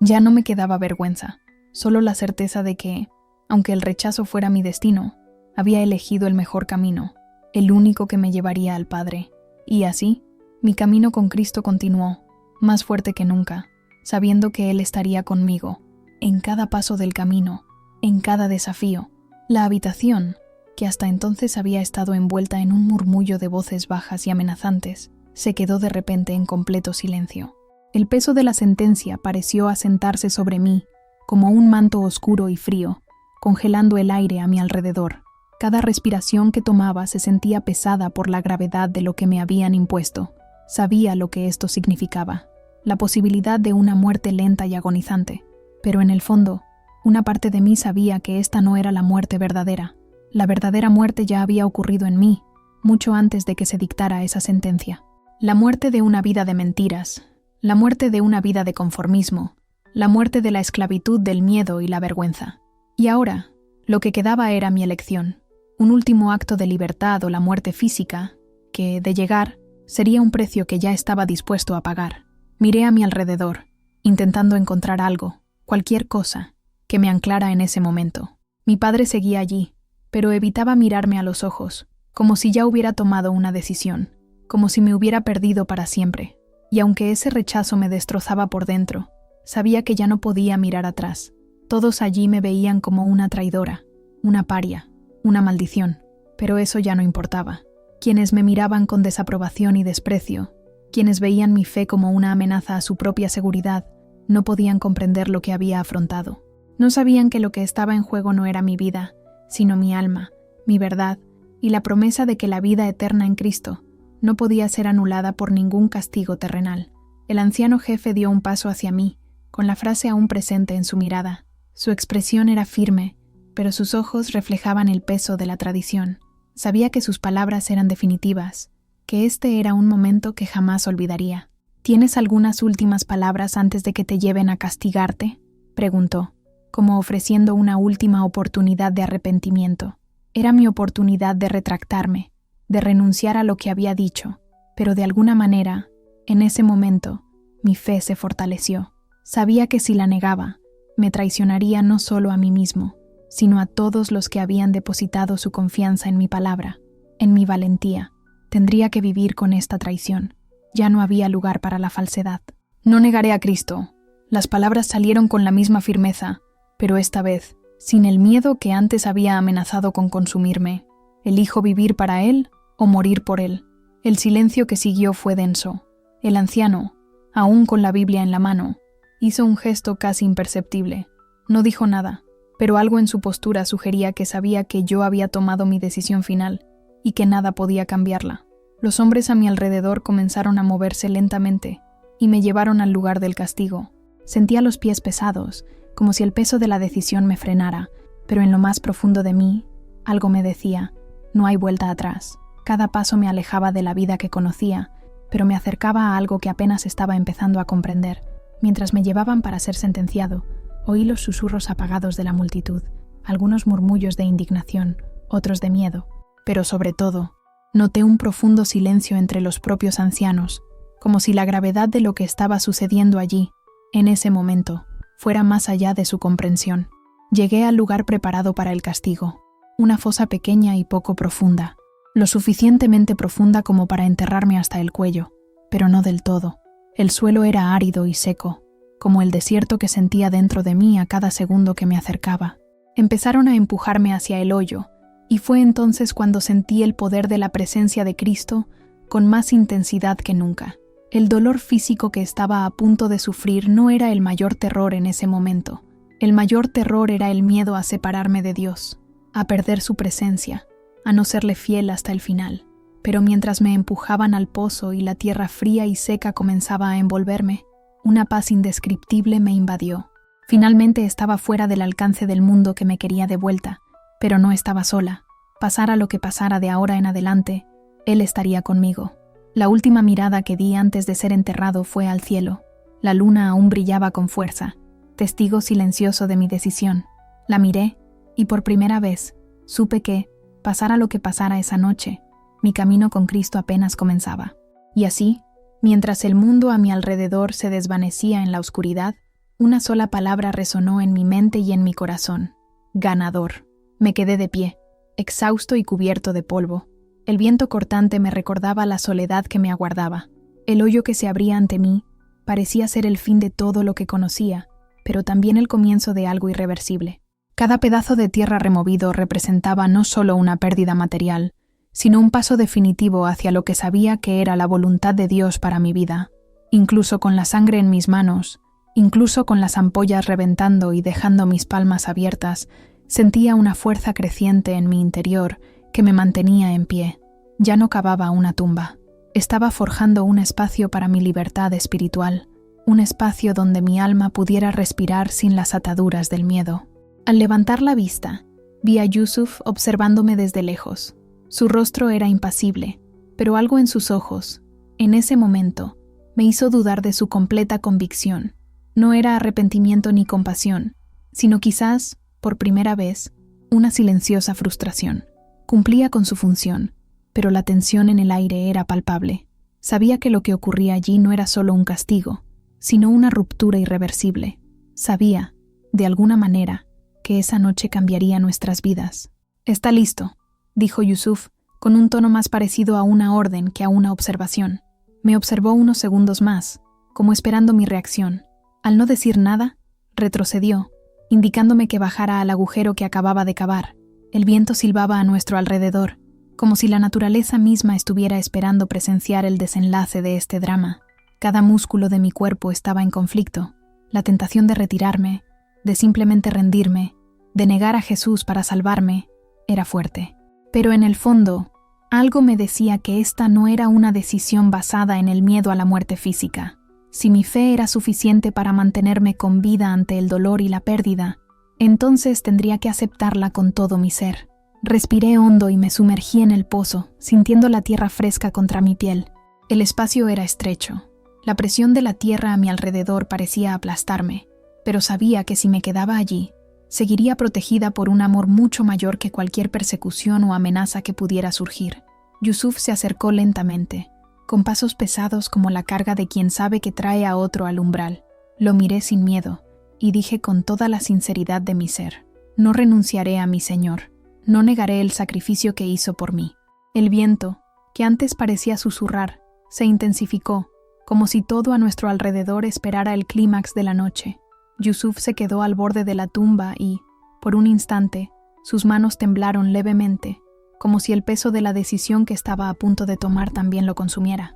Ya no me quedaba vergüenza, solo la certeza de que, aunque el rechazo fuera mi destino, había elegido el mejor camino, el único que me llevaría al Padre. Y así, mi camino con Cristo continuó, más fuerte que nunca, sabiendo que Él estaría conmigo, en cada paso del camino, en cada desafío. La habitación, que hasta entonces había estado envuelta en un murmullo de voces bajas y amenazantes, se quedó de repente en completo silencio. El peso de la sentencia pareció asentarse sobre mí, como un manto oscuro y frío, congelando el aire a mi alrededor. Cada respiración que tomaba se sentía pesada por la gravedad de lo que me habían impuesto. Sabía lo que esto significaba, la posibilidad de una muerte lenta y agonizante. Pero en el fondo, una parte de mí sabía que esta no era la muerte verdadera. La verdadera muerte ya había ocurrido en mí, mucho antes de que se dictara esa sentencia. La muerte de una vida de mentiras, la muerte de una vida de conformismo, la muerte de la esclavitud del miedo y la vergüenza. Y ahora, lo que quedaba era mi elección, un último acto de libertad o la muerte física, que, de llegar, sería un precio que ya estaba dispuesto a pagar. Miré a mi alrededor, intentando encontrar algo, cualquier cosa, que me anclara en ese momento. Mi padre seguía allí, pero evitaba mirarme a los ojos, como si ya hubiera tomado una decisión, como si me hubiera perdido para siempre. Y aunque ese rechazo me destrozaba por dentro, sabía que ya no podía mirar atrás. Todos allí me veían como una traidora, una paria, una maldición, pero eso ya no importaba. Quienes me miraban con desaprobación y desprecio, quienes veían mi fe como una amenaza a su propia seguridad, no podían comprender lo que había afrontado. No sabían que lo que estaba en juego no era mi vida, sino mi alma, mi verdad y la promesa de que la vida eterna en Cristo no podía ser anulada por ningún castigo terrenal. El anciano jefe dio un paso hacia mí, con la frase aún presente en su mirada. Su expresión era firme, pero sus ojos reflejaban el peso de la tradición. Sabía que sus palabras eran definitivas, que este era un momento que jamás olvidaría. ¿Tienes algunas últimas palabras antes de que te lleven a castigarte?, preguntó, como ofreciendo una última oportunidad de arrepentimiento. Era mi oportunidad de retractarme, de renunciar a lo que había dicho, pero de alguna manera, en ese momento, mi fe se fortaleció. Sabía que si la negaba, me traicionaría no solo a mí mismo, sino a todos los que habían depositado su confianza en mi palabra, en mi valentía. Tendría que vivir con esta traición. Ya no había lugar para la falsedad. No negaré a Cristo. Las palabras salieron con la misma firmeza, pero esta vez, sin el miedo que antes había amenazado con consumirme. Elijo vivir para Él o morir por Él. El silencio que siguió fue denso. El anciano, aún con la Biblia en la mano, hizo un gesto casi imperceptible. No dijo nada, pero algo en su postura sugería que sabía que yo había tomado mi decisión final y que nada podía cambiarla. Los hombres a mi alrededor comenzaron a moverse lentamente y me llevaron al lugar del castigo. Sentía los pies pesados, como si el peso de la decisión me frenara, pero en lo más profundo de mí, algo me decía, no hay vuelta atrás. Cada paso me alejaba de la vida que conocía, pero me acercaba a algo que apenas estaba empezando a comprender. Mientras me llevaban para ser sentenciado, oí los susurros apagados de la multitud, algunos murmullos de indignación, otros de miedo, pero sobre todo, noté un profundo silencio entre los propios ancianos, como si la gravedad de lo que estaba sucediendo allí, en ese momento, fuera más allá de su comprensión. Llegué al lugar preparado para el castigo, una fosa pequeña y poco profunda, lo suficientemente profunda como para enterrarme hasta el cuello, pero no del todo. El suelo era árido y seco, como el desierto que sentía dentro de mí a cada segundo que me acercaba. Empezaron a empujarme hacia el hoyo, y fue entonces cuando sentí el poder de la presencia de Cristo con más intensidad que nunca. El dolor físico que estaba a punto de sufrir no era el mayor terror en ese momento. El mayor terror era el miedo a separarme de Dios, a perder su presencia, a no serle fiel hasta el final. Pero mientras me empujaban al pozo y la tierra fría y seca comenzaba a envolverme, una paz indescriptible me invadió. Finalmente estaba fuera del alcance del mundo que me quería de vuelta, pero no estaba sola. Pasara lo que pasara de ahora en adelante, Él estaría conmigo. La última mirada que di antes de ser enterrado fue al cielo. La luna aún brillaba con fuerza, testigo silencioso de mi decisión. La miré y por primera vez supe que, pasara lo que pasara esa noche, mi camino con Cristo apenas comenzaba. Y así, mientras el mundo a mi alrededor se desvanecía en la oscuridad, una sola palabra resonó en mi mente y en mi corazón: ganador. Me quedé de pie, exhausto y cubierto de polvo. El viento cortante me recordaba la soledad que me aguardaba. El hoyo que se abría ante mí parecía ser el fin de todo lo que conocía, pero también el comienzo de algo irreversible. Cada pedazo de tierra removido representaba no solo una pérdida material, sino un paso definitivo hacia lo que sabía que era la voluntad de Dios para mi vida. Incluso con la sangre en mis manos, incluso con las ampollas reventando y dejando mis palmas abiertas, sentía una fuerza creciente en mi interior que me mantenía en pie. Ya no cavaba una tumba. Estaba forjando un espacio para mi libertad espiritual, un espacio donde mi alma pudiera respirar sin las ataduras del miedo. Al levantar la vista, vi a Yusuf observándome desde lejos. Su rostro era impasible, pero algo en sus ojos, en ese momento, me hizo dudar de su completa convicción. No era arrepentimiento ni compasión, sino quizás, por primera vez, una silenciosa frustración. Cumplía con su función, pero la tensión en el aire era palpable. Sabía que lo que ocurría allí no era solo un castigo, sino una ruptura irreversible. Sabía, de alguna manera, que esa noche cambiaría nuestras vidas. «Está listo», dijo Yusuf, con un tono más parecido a una orden que a una observación. Me observó unos segundos más, como esperando mi reacción. Al no decir nada, retrocedió, indicándome que bajara al agujero que acababa de cavar. El viento silbaba a nuestro alrededor, como si la naturaleza misma estuviera esperando presenciar el desenlace de este drama. Cada músculo de mi cuerpo estaba en conflicto. La tentación de retirarme, de simplemente rendirme, de negar a Jesús para salvarme, era fuerte. Pero en el fondo, algo me decía que esta no era una decisión basada en el miedo a la muerte física. Si mi fe era suficiente para mantenerme con vida ante el dolor y la pérdida, entonces tendría que aceptarla con todo mi ser. Respiré hondo y me sumergí en el pozo, sintiendo la tierra fresca contra mi piel. El espacio era estrecho. La presión de la tierra a mi alrededor parecía aplastarme, pero sabía que si me quedaba allí, seguiría protegida por un amor mucho mayor que cualquier persecución o amenaza que pudiera surgir. Yusuf se acercó lentamente, con pasos pesados como la carga de quien sabe que trae a otro al umbral. Lo miré sin miedo, y dije con toda la sinceridad de mi ser: no renunciaré a mi Señor, no negaré el sacrificio que hizo por mí. El viento, que antes parecía susurrar, se intensificó, como si todo a nuestro alrededor esperara el clímax de la noche. Yusuf se quedó al borde de la tumba y, por un instante, sus manos temblaron levemente, como si el peso de la decisión que estaba a punto de tomar también lo consumiera.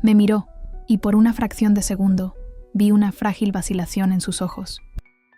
Me miró, y por una fracción de segundo, vi una frágil vacilación en sus ojos.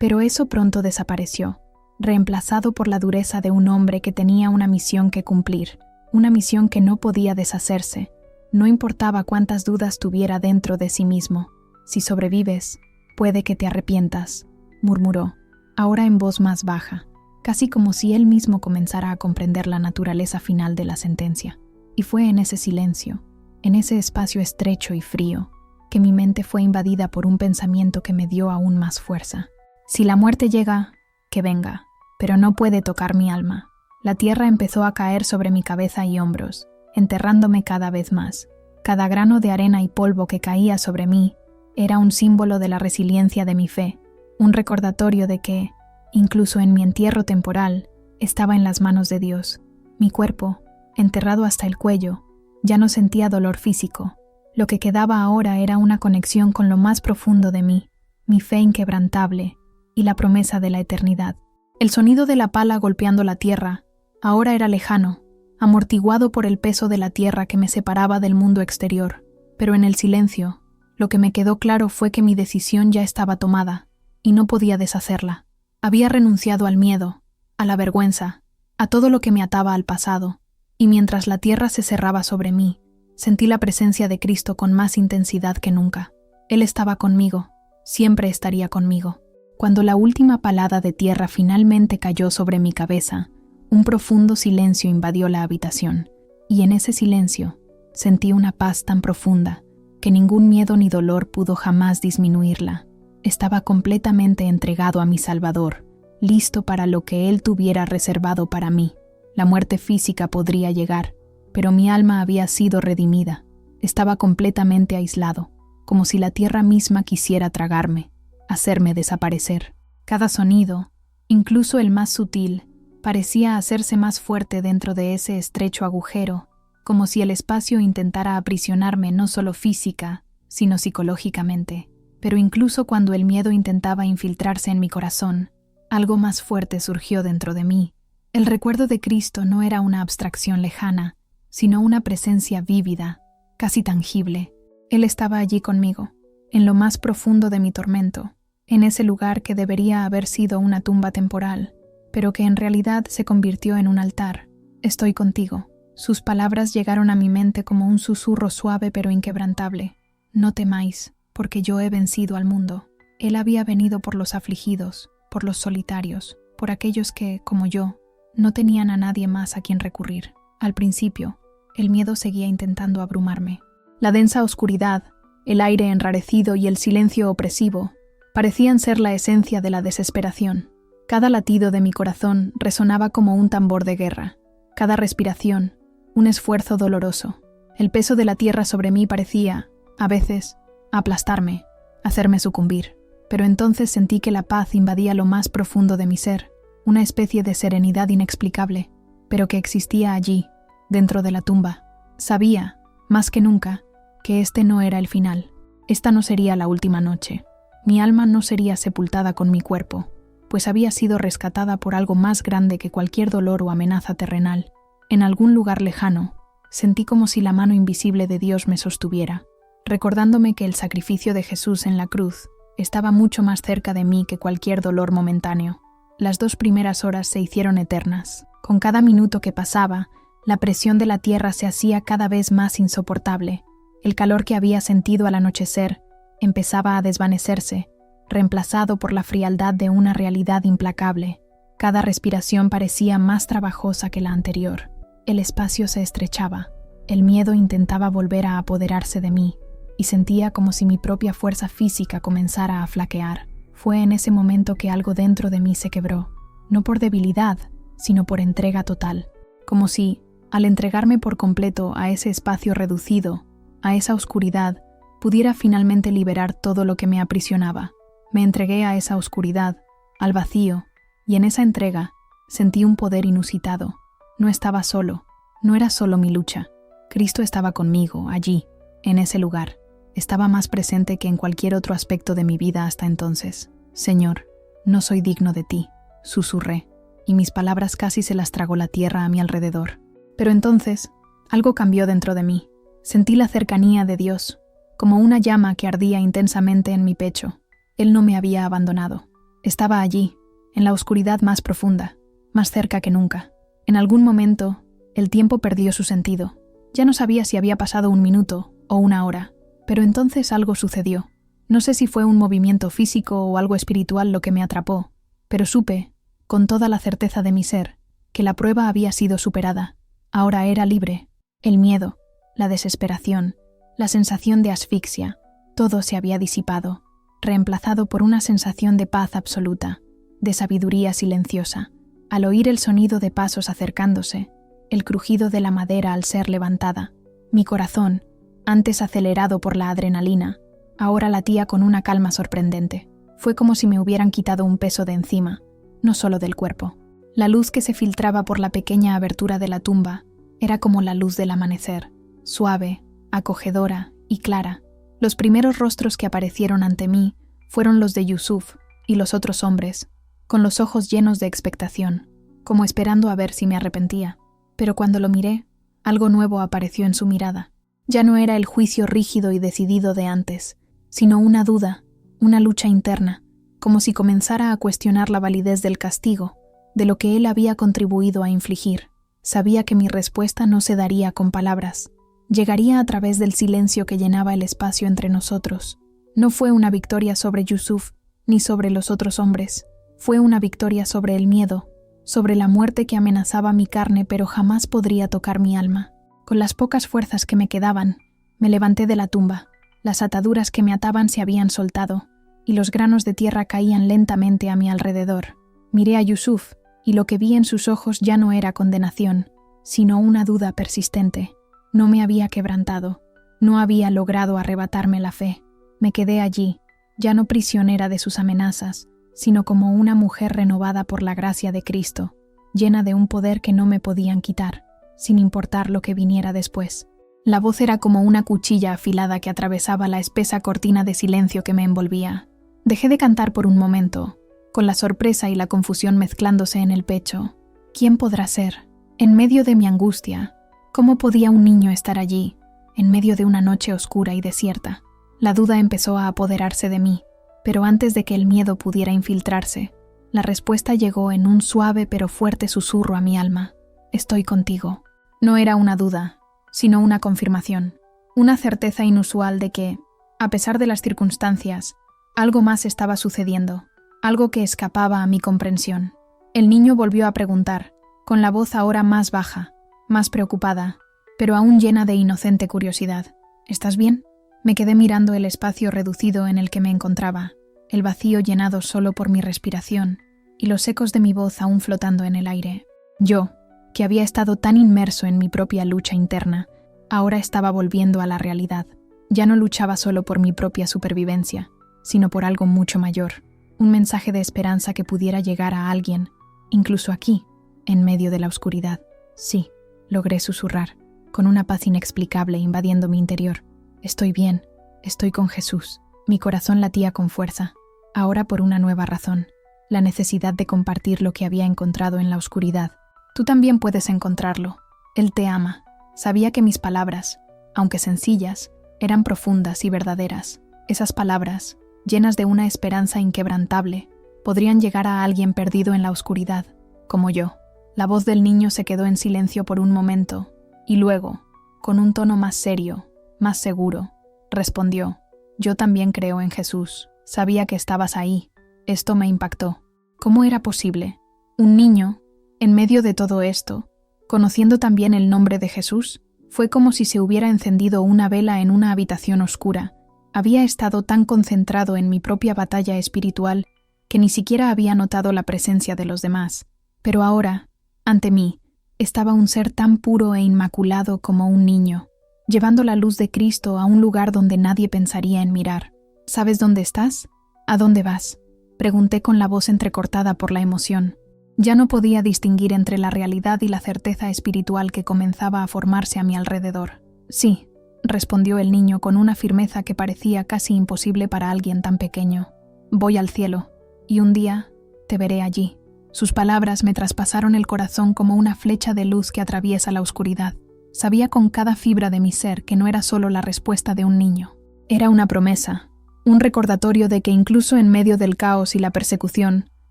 Pero eso pronto desapareció, reemplazado por la dureza de un hombre que tenía una misión que cumplir, una misión que no podía deshacerse. No importaba cuántas dudas tuviera dentro de sí mismo. Si sobrevives, puede que te arrepientas, murmuró, ahora en voz más baja, casi como si él mismo comenzara a comprender la naturaleza final de la sentencia. Y fue en ese silencio, en ese espacio estrecho y frío, que mi mente fue invadida por un pensamiento que me dio aún más fuerza. Si la muerte llega, que venga, pero no puede tocar mi alma. La tierra empezó a caer sobre mi cabeza y hombros, enterrándome cada vez más. Cada grano de arena y polvo que caía sobre mí era un símbolo de la resiliencia de mi fe, un recordatorio de que, incluso en mi entierro temporal, estaba en las manos de Dios. Mi cuerpo, enterrado hasta el cuello, ya no sentía dolor físico. Lo que quedaba ahora era una conexión con lo más profundo de mí, mi fe inquebrantable y la promesa de la eternidad. El sonido de la pala golpeando la tierra ahora era lejano, amortiguado por el peso de la tierra que me separaba del mundo exterior. Pero en el silencio, lo que me quedó claro fue que mi decisión ya estaba tomada, y no podía deshacerla. Había renunciado al miedo, a la vergüenza, a todo lo que me ataba al pasado, y mientras la tierra se cerraba sobre mí, sentí la presencia de Cristo con más intensidad que nunca. Él estaba conmigo, siempre estaría conmigo. Cuando la última palada de tierra finalmente cayó sobre mi cabeza, un profundo silencio invadió la habitación, y en ese silencio sentí una paz tan profunda que ningún miedo ni dolor pudo jamás disminuirla. Estaba completamente entregado a mi Salvador, listo para lo que Él tuviera reservado para mí. La muerte física podría llegar, pero mi alma había sido redimida. Estaba completamente aislado, como si la tierra misma quisiera tragarme, hacerme desaparecer. Cada sonido, incluso el más sutil, parecía hacerse más fuerte dentro de ese estrecho agujero, como si el espacio intentara aprisionarme no solo física, sino psicológicamente. Pero incluso cuando el miedo intentaba infiltrarse en mi corazón, algo más fuerte surgió dentro de mí. El recuerdo de Cristo no era una abstracción lejana, sino una presencia vívida, casi tangible. Él estaba allí conmigo, en lo más profundo de mi tormento, en ese lugar que debería haber sido una tumba temporal, pero que en realidad se convirtió en un altar. Estoy contigo. Sus palabras llegaron a mi mente como un susurro suave pero inquebrantable. No temáis, porque yo he vencido al mundo. Él había venido por los afligidos, por los solitarios, por aquellos que, como yo, no tenían a nadie más a quien recurrir. Al principio, el miedo seguía intentando abrumarme. La densa oscuridad, el aire enrarecido y el silencio opresivo parecían ser la esencia de la desesperación. Cada latido de mi corazón resonaba como un tambor de guerra. Cada respiración, un esfuerzo doloroso. El peso de la tierra sobre mí parecía, a veces, aplastarme, hacerme sucumbir. Pero entonces sentí que la paz invadía lo más profundo de mi ser, una especie de serenidad inexplicable, pero que existía allí, dentro de la tumba. Sabía, más que nunca, que este no era el final. Esta no sería la última noche. Mi alma no sería sepultada con mi cuerpo, pues había sido rescatada por algo más grande que cualquier dolor o amenaza terrenal. En algún lugar lejano, sentí como si la mano invisible de Dios me sostuviera, recordándome que el sacrificio de Jesús en la cruz estaba mucho más cerca de mí que cualquier dolor momentáneo. Las 2 primeras horas se hicieron eternas. Con cada minuto que pasaba, la presión de la tierra se hacía cada vez más insoportable. El calor que había sentido al anochecer empezaba a desvanecerse, reemplazado por la frialdad de una realidad implacable. Cada respiración parecía más trabajosa que la anterior. El espacio se estrechaba. El miedo intentaba volver a apoderarse de mí, y sentía como si mi propia fuerza física comenzara a flaquear. Fue en ese momento que algo dentro de mí se quebró, no por debilidad, sino por entrega total. Como si, al entregarme por completo a ese espacio reducido, a esa oscuridad, pudiera finalmente liberar todo lo que me aprisionaba. Me entregué a esa oscuridad, al vacío, y en esa entrega sentí un poder inusitado. No estaba solo, no era solo mi lucha. Cristo estaba conmigo, allí, en ese lugar. Estaba más presente que en cualquier otro aspecto de mi vida hasta entonces. Señor, no soy digno de ti, susurré, y mis palabras casi se las tragó la tierra a mi alrededor. Pero entonces, algo cambió dentro de mí. Sentí la cercanía de Dios, como una llama que ardía intensamente en mi pecho. Él no me había abandonado. Estaba allí, en la oscuridad más profunda, más cerca que nunca. En algún momento, el tiempo perdió su sentido. Ya no sabía si había pasado 1 minuto o 1 hora, pero entonces algo sucedió. No sé si fue un movimiento físico o algo espiritual lo que me atrapó, pero supe, con toda la certeza de mi ser, que la prueba había sido superada. Ahora era libre. El miedo, la desesperación, la sensación de asfixia, todo se había disipado, reemplazado por una sensación de paz absoluta, de sabiduría silenciosa. Al oír el sonido de pasos acercándose, el crujido de la madera al ser levantada, mi corazón, antes acelerado por la adrenalina, ahora latía con una calma sorprendente. Fue como si me hubieran quitado un peso de encima, no solo del cuerpo. La luz que se filtraba por la pequeña abertura de la tumba era como la luz del amanecer, suave, acogedora y clara. Los primeros rostros que aparecieron ante mí fueron los de Yusuf y los otros hombres, con los ojos llenos de expectación, como esperando a ver si me arrepentía. Pero cuando lo miré, algo nuevo apareció en su mirada. Ya no era el juicio rígido y decidido de antes, sino una duda, una lucha interna, como si comenzara a cuestionar la validez del castigo, de lo que él había contribuido a infligir. Sabía que mi respuesta no se daría con palabras. Llegaría a través del silencio que llenaba el espacio entre nosotros. No fue una victoria sobre Yusuf ni sobre los otros hombres. Fue una victoria sobre el miedo, sobre la muerte que amenazaba mi carne pero jamás podría tocar mi alma. Con las pocas fuerzas que me quedaban, me levanté de la tumba. Las ataduras que me ataban se habían soltado, y los granos de tierra caían lentamente a mi alrededor. Miré a Yusuf, y lo que vi en sus ojos ya no era condenación, sino una duda persistente. No me había quebrantado, no había logrado arrebatarme la fe. Me quedé allí, ya no prisionera de sus amenazas, sino como una mujer renovada por la gracia de Cristo, llena de un poder que no me podían quitar, sin importar lo que viniera después. La voz era como una cuchilla afilada que atravesaba la espesa cortina de silencio que me envolvía. Dejé de cantar por un momento, con la sorpresa y la confusión mezclándose en el pecho. ¿Quién podrá ser? En medio de mi angustia, ¿cómo podía un niño estar allí, en medio de una noche oscura y desierta? La duda empezó a apoderarse de mí, pero antes de que el miedo pudiera infiltrarse, la respuesta llegó en un suave pero fuerte susurro a mi alma. Estoy contigo. No era una duda, sino una confirmación, una certeza inusual de que, a pesar de las circunstancias, algo más estaba sucediendo, algo que escapaba a mi comprensión. El niño volvió a preguntar, con la voz ahora más baja, más preocupada, pero aún llena de inocente curiosidad. ¿Estás bien? Me quedé mirando el espacio reducido en el que me encontraba, el vacío llenado solo por mi respiración y los ecos de mi voz aún flotando en el aire. Yo, que había estado tan inmerso en mi propia lucha interna, ahora estaba volviendo a la realidad. Ya no luchaba solo por mi propia supervivencia, sino por algo mucho mayor, un mensaje de esperanza que pudiera llegar a alguien, incluso aquí, en medio de la oscuridad. Sí, logré susurrar, con una paz inexplicable invadiendo mi interior. Estoy bien, estoy con Jesús. Mi corazón latía con fuerza, ahora por una nueva razón. la necesidad de compartir lo que había encontrado en la oscuridad. Tú también puedes encontrarlo. Él te ama. Sabía que mis palabras, aunque sencillas, eran profundas y verdaderas. Esas palabras, llenas de una esperanza inquebrantable, podrían llegar a alguien perdido en la oscuridad, como yo. La voz del niño se quedó en silencio por un momento, y luego, con un tono más serio, más seguro, respondió: «Yo también creo en Jesús. Sabía que estabas ahí». Esto me impactó. ¿Cómo era posible? Un niño, en medio de todo esto, conociendo también el nombre de Jesús. Fue como si se hubiera encendido una vela en una habitación oscura. Había estado tan concentrado en mi propia batalla espiritual que ni siquiera había notado la presencia de los demás. Pero ahora, ante mí, estaba un ser tan puro e inmaculado como un niño, llevando la luz de Cristo a un lugar donde nadie pensaría en mirar. ¿Sabes dónde estás? ¿A dónde vas?, pregunté con la voz entrecortada por la emoción. Ya no podía distinguir entre la realidad y la certeza espiritual que comenzaba a formarse a mi alrededor. «Sí», respondió el niño con una firmeza que parecía casi imposible para alguien tan pequeño. «Voy al cielo, y un día te veré allí». Sus palabras me traspasaron el corazón como una flecha de luz que atraviesa la oscuridad. Sabía con cada fibra de mi ser que no era solo la respuesta de un niño. Era una promesa, un recordatorio de que incluso en medio del caos y la persecución,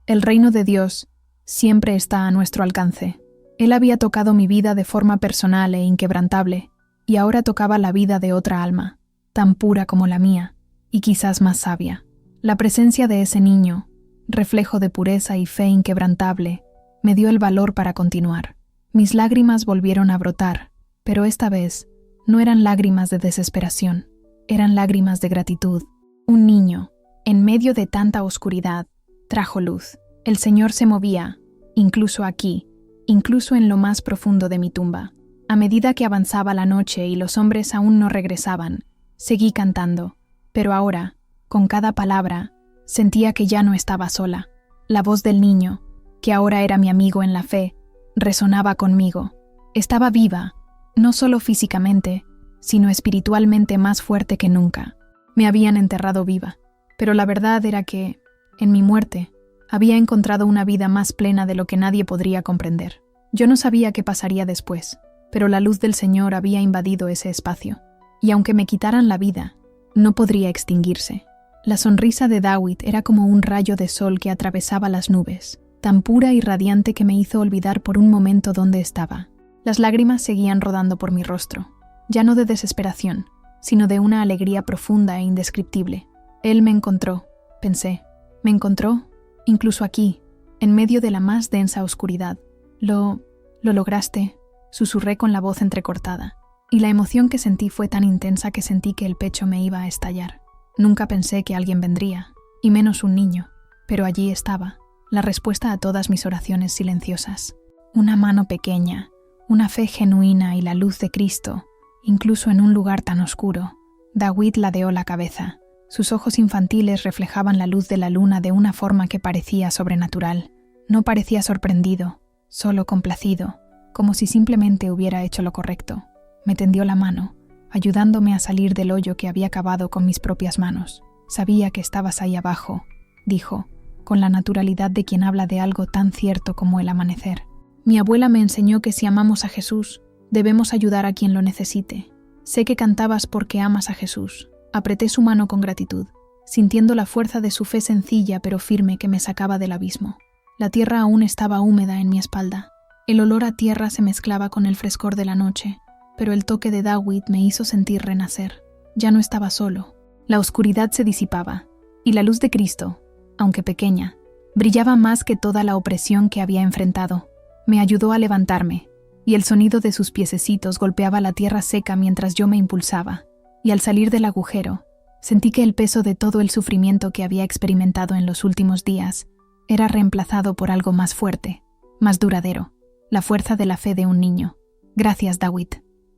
el reino de Dios siempre está a nuestro alcance. Él había tocado mi vida de forma personal e inquebrantable, y ahora tocaba la vida de otra alma, tan pura como la mía, y quizás más sabia. La presencia de ese niño, reflejo de pureza y fe inquebrantable, me dio el valor para continuar. Mis lágrimas volvieron a brotar, pero esta vez no eran lágrimas de desesperación, eran lágrimas de gratitud. Un niño, en medio de tanta oscuridad, trajo luz. El Señor se movía, incluso aquí, incluso en lo más profundo de mi tumba. A medida que avanzaba la noche y los hombres aún no regresaban, seguí cantando, pero ahora, con cada palabra, sentía que ya no estaba sola. La voz del niño, que ahora era mi amigo en la fe, resonaba conmigo. Estaba viva, no solo físicamente, sino espiritualmente más fuerte que nunca. Me habían enterrado viva, pero la verdad era que, en mi muerte, había encontrado una vida más plena de lo que nadie podría comprender. Yo no sabía qué pasaría después, pero la luz del Señor había invadido ese espacio, y aunque me quitaran la vida, no podría extinguirse. La sonrisa de David era como un rayo de sol que atravesaba las nubes, tan pura y radiante que me hizo olvidar por un momento dónde estaba. Las lágrimas seguían rodando por mi rostro, ya no de desesperación, sino de una alegría profunda e indescriptible. Él me encontró, pensé. Me encontró, incluso aquí, en medio de la más densa oscuridad. Lo lograste, susurré con la voz entrecortada, y la emoción que sentí fue tan intensa que sentí que el pecho me iba a estallar. Nunca pensé que alguien vendría, y menos un niño, pero allí estaba, la respuesta a todas mis oraciones silenciosas. Una mano pequeña, una fe genuina y la luz de Cristo, incluso en un lugar tan oscuro. David ladeó la cabeza. Sus ojos infantiles reflejaban la luz de la luna de una forma que parecía sobrenatural. No parecía sorprendido, solo complacido, como si simplemente hubiera hecho lo correcto. Me tendió la mano, ayudándome a salir del hoyo que había cavado con mis propias manos. «Sabía que estabas ahí abajo», dijo, con la naturalidad de quien habla de algo tan cierto como el amanecer. «Mi abuela me enseñó que si amamos a Jesús, debemos ayudar a quien lo necesite. Sé que cantabas porque amas a Jesús». Apreté su mano con gratitud, sintiendo la fuerza de su fe sencilla pero firme que me sacaba del abismo. La tierra aún estaba húmeda en mi espalda. El olor a tierra se mezclaba con el frescor de la noche, pero el toque de David me hizo sentir renacer. Ya no estaba solo. La oscuridad se disipaba, y la luz de Cristo, aunque pequeña, brillaba más que toda la opresión que había enfrentado. Me ayudó a levantarme, y el sonido de sus piececitos golpeaba la tierra seca mientras yo me impulsaba. Y al salir del agujero, sentí que el peso de todo el sufrimiento que había experimentado en los últimos días era reemplazado por algo más fuerte, más duradero, la fuerza de la fe de un niño. «Gracias, David»,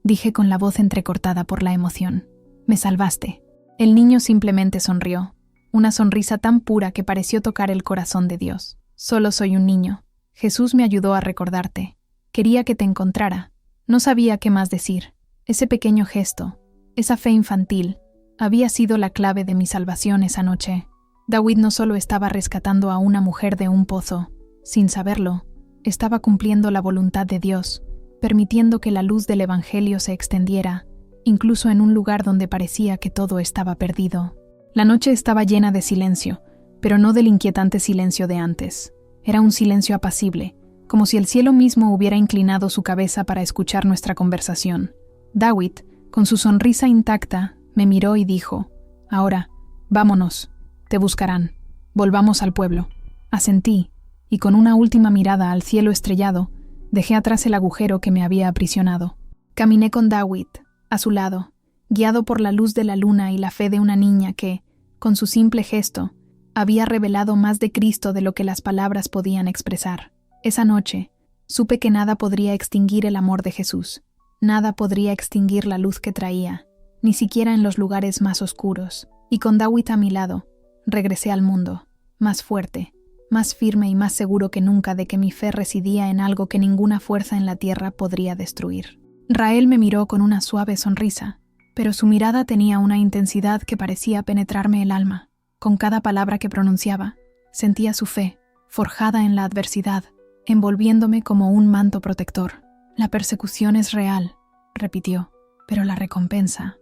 dije con la voz entrecortada por la emoción. «Me salvaste». El niño simplemente sonrió, una sonrisa tan pura que pareció tocar el corazón de Dios. «Solo soy un niño. Jesús me ayudó a recordarte. Quería que te encontrara. No sabía qué más decir. Ese pequeño gesto, esa fe infantil, había sido la clave de mi salvación esa noche. David no solo estaba rescatando a una mujer de un pozo, sin saberlo, estaba cumpliendo la voluntad de Dios, permitiendo que la luz del Evangelio se extendiera, incluso en un lugar donde parecía que todo estaba perdido. La noche estaba llena de silencio, pero no del inquietante silencio de antes. Era un silencio apacible, como si el cielo mismo hubiera inclinado su cabeza para escuchar nuestra conversación. David, con su sonrisa intacta, me miró y dijo: «Ahora, vámonos. Te buscarán. Volvamos al pueblo». Asentí, y con una última mirada al cielo estrellado, dejé atrás el agujero que me había aprisionado. Caminé con David, a su lado, guiado por la luz de la luna y la fe de una niña que, con su simple gesto, había revelado más de Cristo de lo que las palabras podían expresar. Esa noche, supe que nada podría extinguir el amor de Jesús. Nada podría extinguir la luz que traía, ni siquiera en los lugares más oscuros. Y con David a mi lado, regresé al mundo, más fuerte, más firme y más seguro que nunca de que mi fe residía en algo que ninguna fuerza en la tierra podría destruir. Rael me miró con una suave sonrisa, pero su mirada tenía una intensidad que parecía penetrarme el alma. Con cada palabra que pronunciaba, sentía su fe, forjada en la adversidad, envolviéndome como un manto protector. «La persecución es real», repitió, «pero la recompensa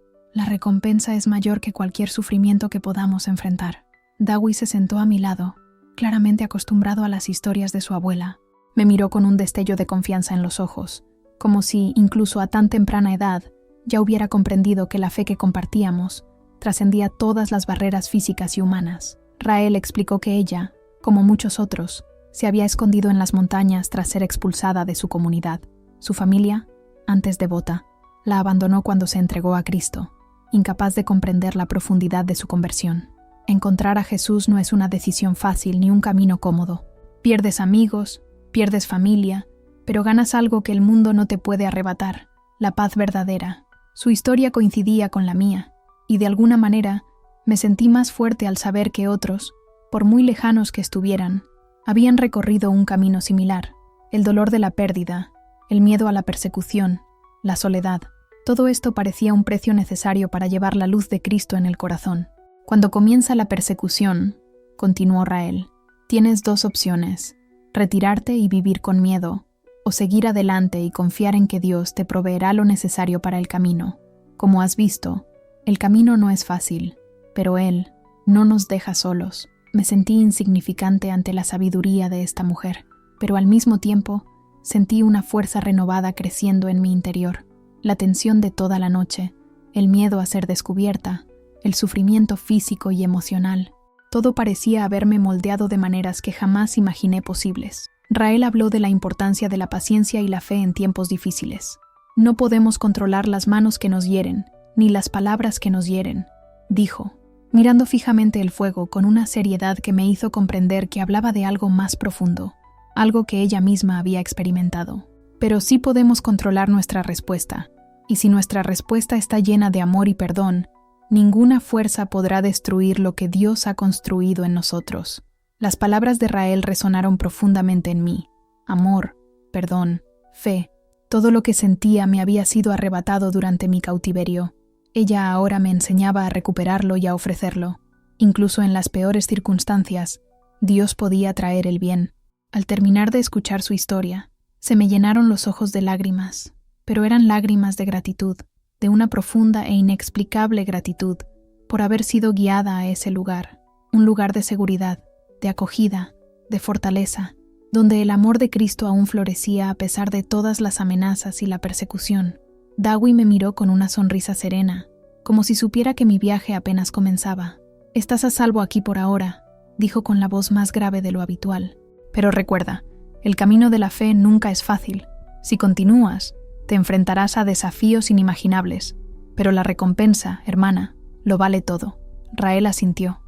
es mayor que cualquier sufrimiento que podamos enfrentar». Dawi se sentó a mi lado, claramente acostumbrado a las historias de su abuela. Me miró con un destello de confianza en los ojos, como si, incluso a tan temprana edad, ya hubiera comprendido que la fe que compartíamos trascendía todas las barreras físicas y humanas. Rael explicó que ella, como muchos otros, se había escondido en las montañas tras ser expulsada de su comunidad. Su familia, antes devota, la abandonó cuando se entregó a Cristo, incapaz de comprender la profundidad de su conversión. Encontrar a Jesús no es una decisión fácil ni un camino cómodo. Pierdes amigos, pierdes familia, pero ganas algo que el mundo no te puede arrebatar: la paz verdadera. Su historia coincidía con la mía, y de alguna manera me sentí más fuerte al saber que otros, por muy lejanos que estuvieran, habían recorrido un camino similar. El dolor de la pérdida, el miedo a la persecución, la soledad, todo esto parecía un precio necesario para llevar la luz de Cristo en el corazón. «Cuando comienza la persecución», continuó Rael, «tienes dos opciones: retirarte y vivir con miedo, o seguir adelante y confiar en que Dios te proveerá lo necesario para el camino. Como has visto, el camino no es fácil, pero Él no nos deja solos». Me sentí insignificante ante la sabiduría de esta mujer, pero al mismo tiempo sentí una fuerza renovada creciendo en mi interior. La tensión de toda la noche, el miedo a ser descubierta, el sufrimiento físico y emocional, todo parecía haberme moldeado de maneras que jamás imaginé posibles. Rael habló de la importancia de la paciencia y la fe en tiempos difíciles. «No podemos controlar las manos que nos hieren, ni las palabras que nos hieren», dijo, mirando fijamente el fuego con una seriedad que me hizo comprender que hablaba de algo más profundo, algo que ella misma había experimentado. «Pero sí podemos controlar nuestra respuesta, y si nuestra respuesta está llena de amor y perdón, ninguna fuerza podrá destruir lo que Dios ha construido en nosotros». Las palabras de Rael resonaron profundamente en mí. Amor, perdón, fe, todo lo que sentía me había sido arrebatado durante mi cautiverio. Ella ahora me enseñaba a recuperarlo y a ofrecerlo. Incluso en las peores circunstancias, Dios podía traer el bien. Al terminar de escuchar su historia, se me llenaron los ojos de lágrimas, pero eran lágrimas de gratitud, de una profunda e inexplicable gratitud por haber sido guiada a ese lugar, un lugar de seguridad, de acogida, de fortaleza, donde el amor de Cristo aún florecía a pesar de todas las amenazas y la persecución. Dawi me miró con una sonrisa serena, como si supiera que mi viaje apenas comenzaba. «Estás a salvo aquí por ahora», dijo con la voz más grave de lo habitual. «Pero recuerda, el camino de la fe nunca es fácil. Si continúas, te enfrentarás a desafíos inimaginables, pero la recompensa, hermana, lo vale todo». Rael asintió.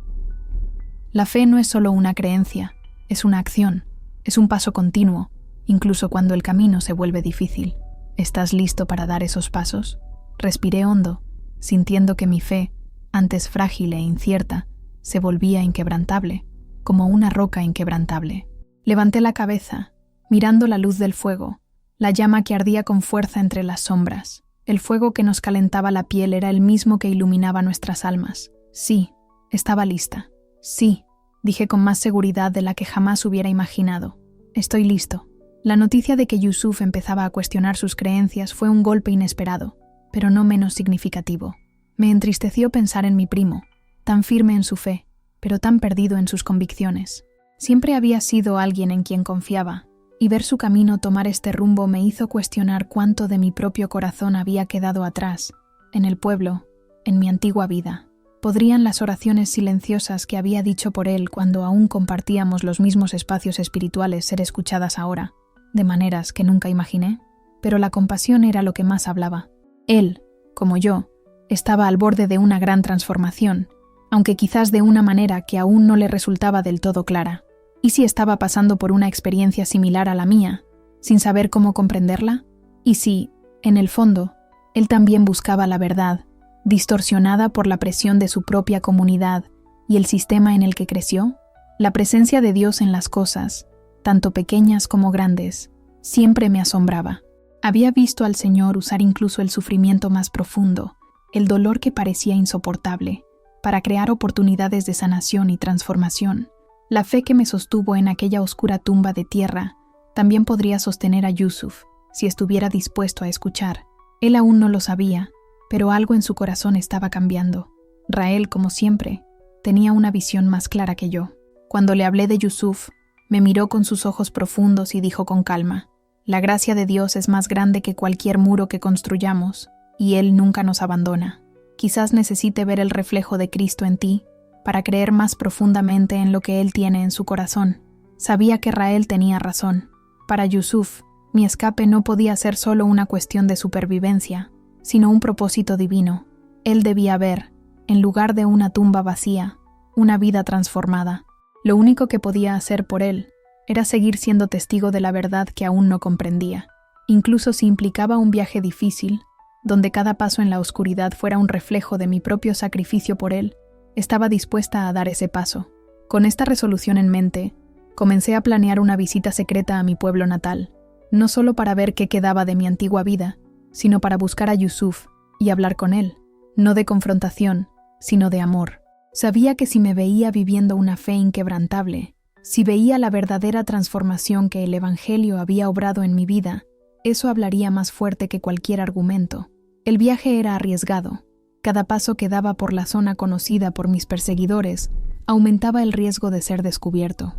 La fe no es solo una creencia, es una acción, es un paso continuo, incluso cuando el camino se vuelve difícil. ¿Estás listo para dar esos pasos? Respiré hondo, sintiendo que mi fe, antes frágil e incierta, se volvía inquebrantable, como una roca inquebrantable. Levanté la cabeza, mirando la luz del fuego, la llama que ardía con fuerza entre las sombras. El fuego que nos calentaba la piel era el mismo que iluminaba nuestras almas. Sí, estaba lista. Sí, dije con más seguridad de la que jamás hubiera imaginado. Estoy listo. La noticia de que Yusuf empezaba a cuestionar sus creencias fue un golpe inesperado, pero no menos significativo. Me entristeció pensar en mi primo, tan firme en su fe, pero tan perdido en sus convicciones. Siempre había sido alguien en quien confiaba, y ver su camino tomar este rumbo me hizo cuestionar cuánto de mi propio corazón había quedado atrás, en el pueblo, en mi antigua vida. ¿Podrían las oraciones silenciosas que había dicho por él cuando aún compartíamos los mismos espacios espirituales ser escuchadas ahora, de maneras que nunca imaginé? Pero la compasión era lo que más hablaba. Él, como yo, estaba al borde de una gran transformación, aunque quizás de una manera que aún no le resultaba del todo clara. ¿Y si estaba pasando por una experiencia similar a la mía, sin saber cómo comprenderla? ¿Y si, en el fondo, él también buscaba la verdad, distorsionada por la presión de su propia comunidad y el sistema en el que creció? La presencia de Dios en las cosas, tanto pequeñas como grandes, siempre me asombraba. Había visto al Señor usar incluso el sufrimiento más profundo, el dolor que parecía insoportable, para crear oportunidades de sanación y transformación. La fe que me sostuvo en aquella oscura tumba de tierra también podría sostener a Yusuf si estuviera dispuesto a escuchar. Él aún no lo sabía, pero algo en su corazón estaba cambiando. Rael, como siempre, tenía una visión más clara que yo. Cuando le hablé de Yusuf, me miró con sus ojos profundos y dijo con calma: «La gracia de Dios es más grande que cualquier muro que construyamos, y Él nunca nos abandona. Quizás necesite ver el reflejo de Cristo en ti para creer más profundamente en lo que Él tiene en su corazón». Sabía que Rael tenía razón. Para Yusuf, mi escape no podía ser solo una cuestión de supervivencia, sino un propósito divino. Él debía ver, en lugar de una tumba vacía, una vida transformada. Lo único que podía hacer por él era seguir siendo testigo de la verdad que aún no comprendía. Incluso si implicaba un viaje difícil, donde cada paso en la oscuridad fuera un reflejo de mi propio sacrificio por él, estaba dispuesta a dar ese paso. Con esta resolución en mente, comencé a planear una visita secreta a mi pueblo natal, no solo para ver qué quedaba de mi antigua vida, sino para buscar a Yusuf y hablar con él, no de confrontación, sino de amor. Sabía que si me veía viviendo una fe inquebrantable, si veía la verdadera transformación que el Evangelio había obrado en mi vida, eso hablaría más fuerte que cualquier argumento. El viaje era arriesgado. Cada paso que daba por la zona conocida por mis perseguidores aumentaba el riesgo de ser descubierto.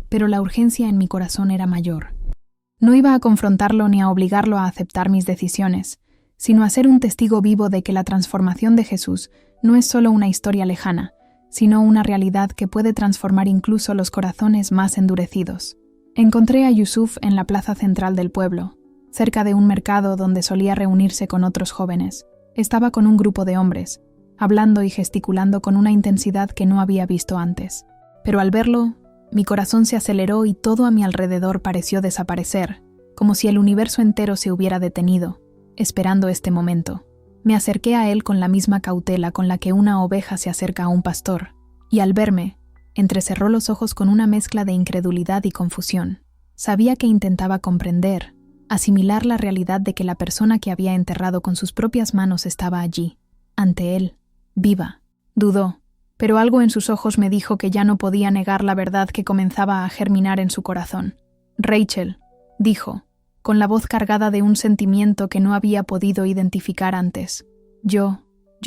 Pero la urgencia en mi corazón era mayor. No iba a confrontarlo ni a obligarlo a aceptar mis decisiones, sino a ser un testigo vivo de que la transformación de Jesús no es solo una historia lejana, sino una realidad que puede transformar incluso los corazones más endurecidos. Encontré a Yusuf en la plaza central del pueblo, cerca de un mercado donde solía reunirse con otros jóvenes. Estaba con un grupo de hombres, hablando y gesticulando con una intensidad que no había visto antes. Pero al verlo, mi corazón se aceleró y todo a mi alrededor pareció desaparecer, como si el universo entero se hubiera detenido, esperando este momento. Me acerqué a él con la misma cautela con la que una oveja se acerca a un pastor, y al verme, entrecerró los ojos con una mezcla de incredulidad y confusión. Sabía que intentaba comprender, asimilar la realidad de que la persona que había enterrado con sus propias manos estaba allí, ante él, viva. Dudó, pero algo en sus ojos me dijo que ya no podía negar la verdad que comenzaba a germinar en su corazón. «Rachel», dijo, con la voz cargada de un sentimiento que no había podido identificar antes. Yo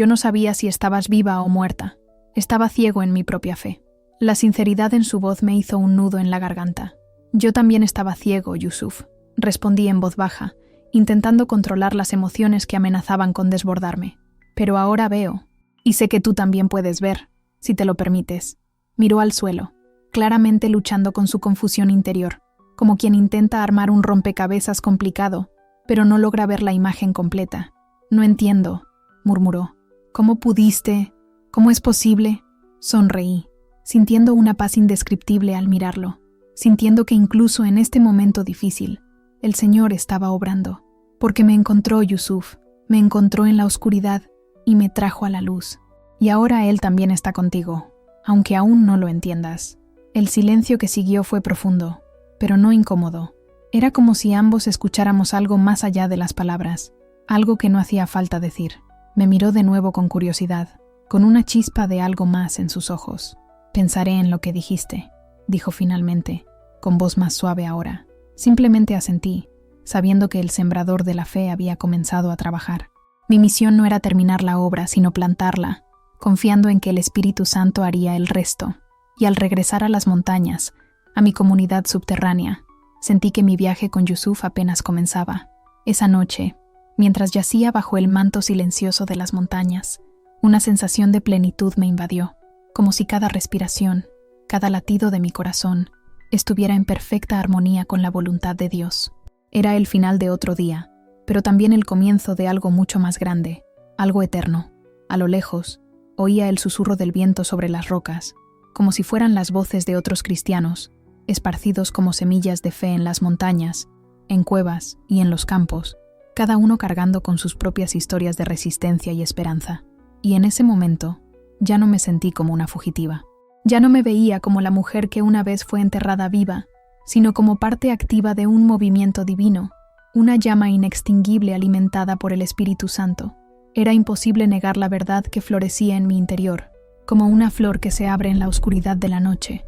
no sabía si estabas viva o muerta. Estaba ciego en mi propia fe. La sinceridad en su voz me hizo un nudo en la garganta. «Yo también estaba ciego, Yusuf», respondí en voz baja, intentando controlar las emociones que amenazaban con desbordarme. «Pero ahora veo, y sé que tú también puedes ver, si te lo permites». Miró al suelo, claramente luchando con su confusión interior, como quien intenta armar un rompecabezas complicado, pero no logra ver la imagen completa. «No entiendo», murmuró. «¿Cómo pudiste? ¿Cómo es posible?» Sonreí, sintiendo una paz indescriptible al mirarlo, sintiendo que incluso en este momento difícil, el Señor estaba obrando. Porque me encontró, Yusuf, me encontró en la oscuridad y me trajo a la luz. Y ahora Él también está contigo, aunque aún no lo entiendas. El silencio que siguió fue profundo, pero no incómodo. Era como si ambos escucháramos algo más allá de las palabras, algo que no hacía falta decir. Me miró de nuevo con curiosidad, con una chispa de algo más en sus ojos. Pensaré en lo que dijiste, dijo finalmente, con voz más suave ahora. Simplemente asentí, sabiendo que el sembrador de la fe había comenzado a trabajar. Mi misión no era terminar la obra, sino plantarla, confiando en que el Espíritu Santo haría el resto. Y al regresar a las montañas, a mi comunidad subterránea, sentí que mi viaje con Yusuf apenas comenzaba. Esa noche, mientras yacía bajo el manto silencioso de las montañas, una sensación de plenitud me invadió, como si cada respiración, cada latido de mi corazón, estuviera en perfecta armonía con la voluntad de Dios. Era el final de otro día, pero también el comienzo de algo mucho más grande, algo eterno. A lo lejos, oía el susurro del viento sobre las rocas, como si fueran las voces de otros cristianos, esparcidos como semillas de fe en las montañas, en cuevas y en los campos, cada uno cargando con sus propias historias de resistencia y esperanza. Y en ese momento, ya no me sentí como una fugitiva. Ya no me veía como la mujer que una vez fue enterrada viva, sino como parte activa de un movimiento divino, una llama inextinguible alimentada por el Espíritu Santo. Era imposible negar la verdad que florecía en mi interior, como una flor que se abre en la oscuridad de la noche,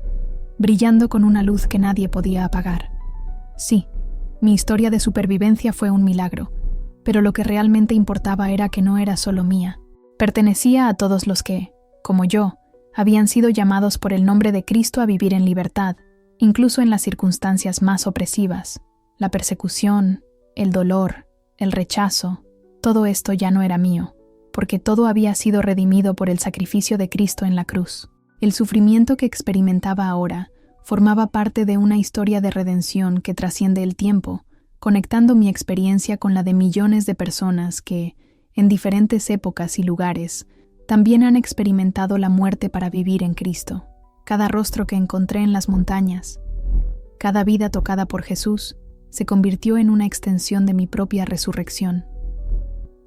brillando con una luz que nadie podía apagar. Sí, mi historia de supervivencia fue un milagro, pero lo que realmente importaba era que no era solo mía. Pertenecía a todos los que, como yo, habían sido llamados por el nombre de Cristo a vivir en libertad, incluso en las circunstancias más opresivas. La persecución, el dolor, el rechazo, todo esto ya no era mío, porque todo había sido redimido por el sacrificio de Cristo en la cruz. El sufrimiento que experimentaba ahora formaba parte de una historia de redención que trasciende el tiempo, conectando mi experiencia con la de millones de personas que, en diferentes épocas y lugares, también han experimentado la muerte para vivir en Cristo. Cada rostro que encontré en las montañas, cada vida tocada por Jesús, se convirtió en una extensión de mi propia resurrección.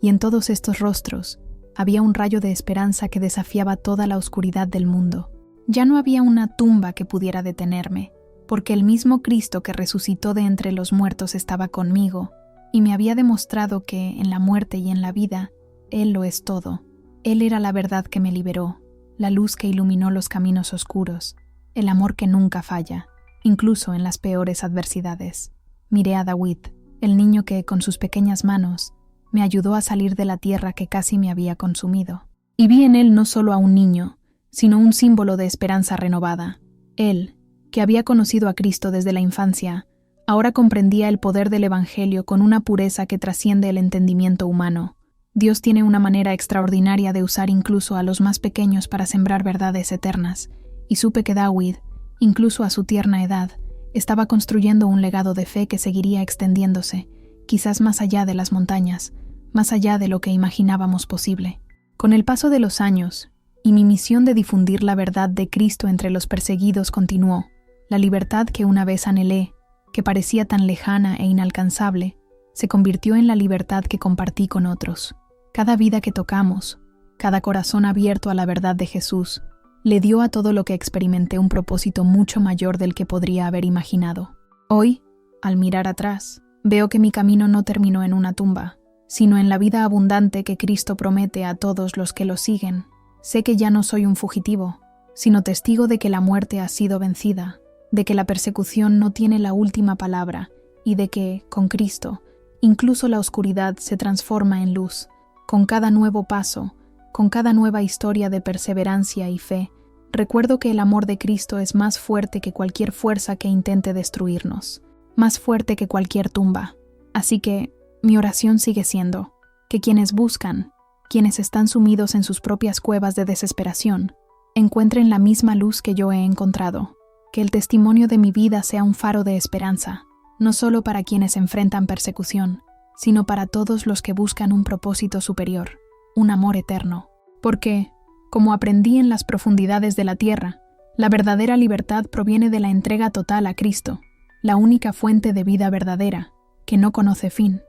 Y en todos estos rostros había un rayo de esperanza que desafiaba toda la oscuridad del mundo. Ya no había una tumba que pudiera detenerme, porque el mismo Cristo que resucitó de entre los muertos estaba conmigo, y me había demostrado que, en la muerte y en la vida, Él lo es todo. Él era la verdad que me liberó, la luz que iluminó los caminos oscuros, el amor que nunca falla, incluso en las peores adversidades. Miré a David, el niño que, con sus pequeñas manos, me ayudó a salir de la tierra que casi me había consumido. Y vi en él no solo a un niño, sino un símbolo de esperanza renovada. Él, que había conocido a Cristo desde la infancia, ahora comprendía el poder del Evangelio con una pureza que trasciende el entendimiento humano. Dios tiene una manera extraordinaria de usar incluso a los más pequeños para sembrar verdades eternas, y supe que David, incluso a su tierna edad, estaba construyendo un legado de fe que seguiría extendiéndose, quizás más allá de las montañas, más allá de lo que imaginábamos posible. Con el paso de los años, y mi misión de difundir la verdad de Cristo entre los perseguidos continuó, la libertad que una vez anhelé, que parecía tan lejana e inalcanzable, se convirtió en la libertad que compartí con otros. Cada vida que tocamos, cada corazón abierto a la verdad de Jesús, le dio a todo lo que experimenté un propósito mucho mayor del que podría haber imaginado. Hoy, al mirar atrás, veo que mi camino no terminó en una tumba, sino en la vida abundante que Cristo promete a todos los que lo siguen. Sé que ya no soy un fugitivo, sino testigo de que la muerte ha sido vencida, de que la persecución no tiene la última palabra y de que, con Cristo, incluso la oscuridad se transforma en luz. Con cada nuevo paso, con cada nueva historia de perseverancia y fe, recuerdo que el amor de Cristo es más fuerte que cualquier fuerza que intente destruirnos, más fuerte que cualquier tumba. Así que, mi oración sigue siendo que quienes buscan, quienes están sumidos en sus propias cuevas de desesperación, encuentren la misma luz que yo he encontrado, que el testimonio de mi vida sea un faro de esperanza, no solo para quienes enfrentan persecución, sino para todos los que buscan un propósito superior, un amor eterno. Porque, como aprendí en las profundidades de la tierra, la verdadera libertad proviene de la entrega total a Cristo, la única fuente de vida verdadera, que no conoce fin.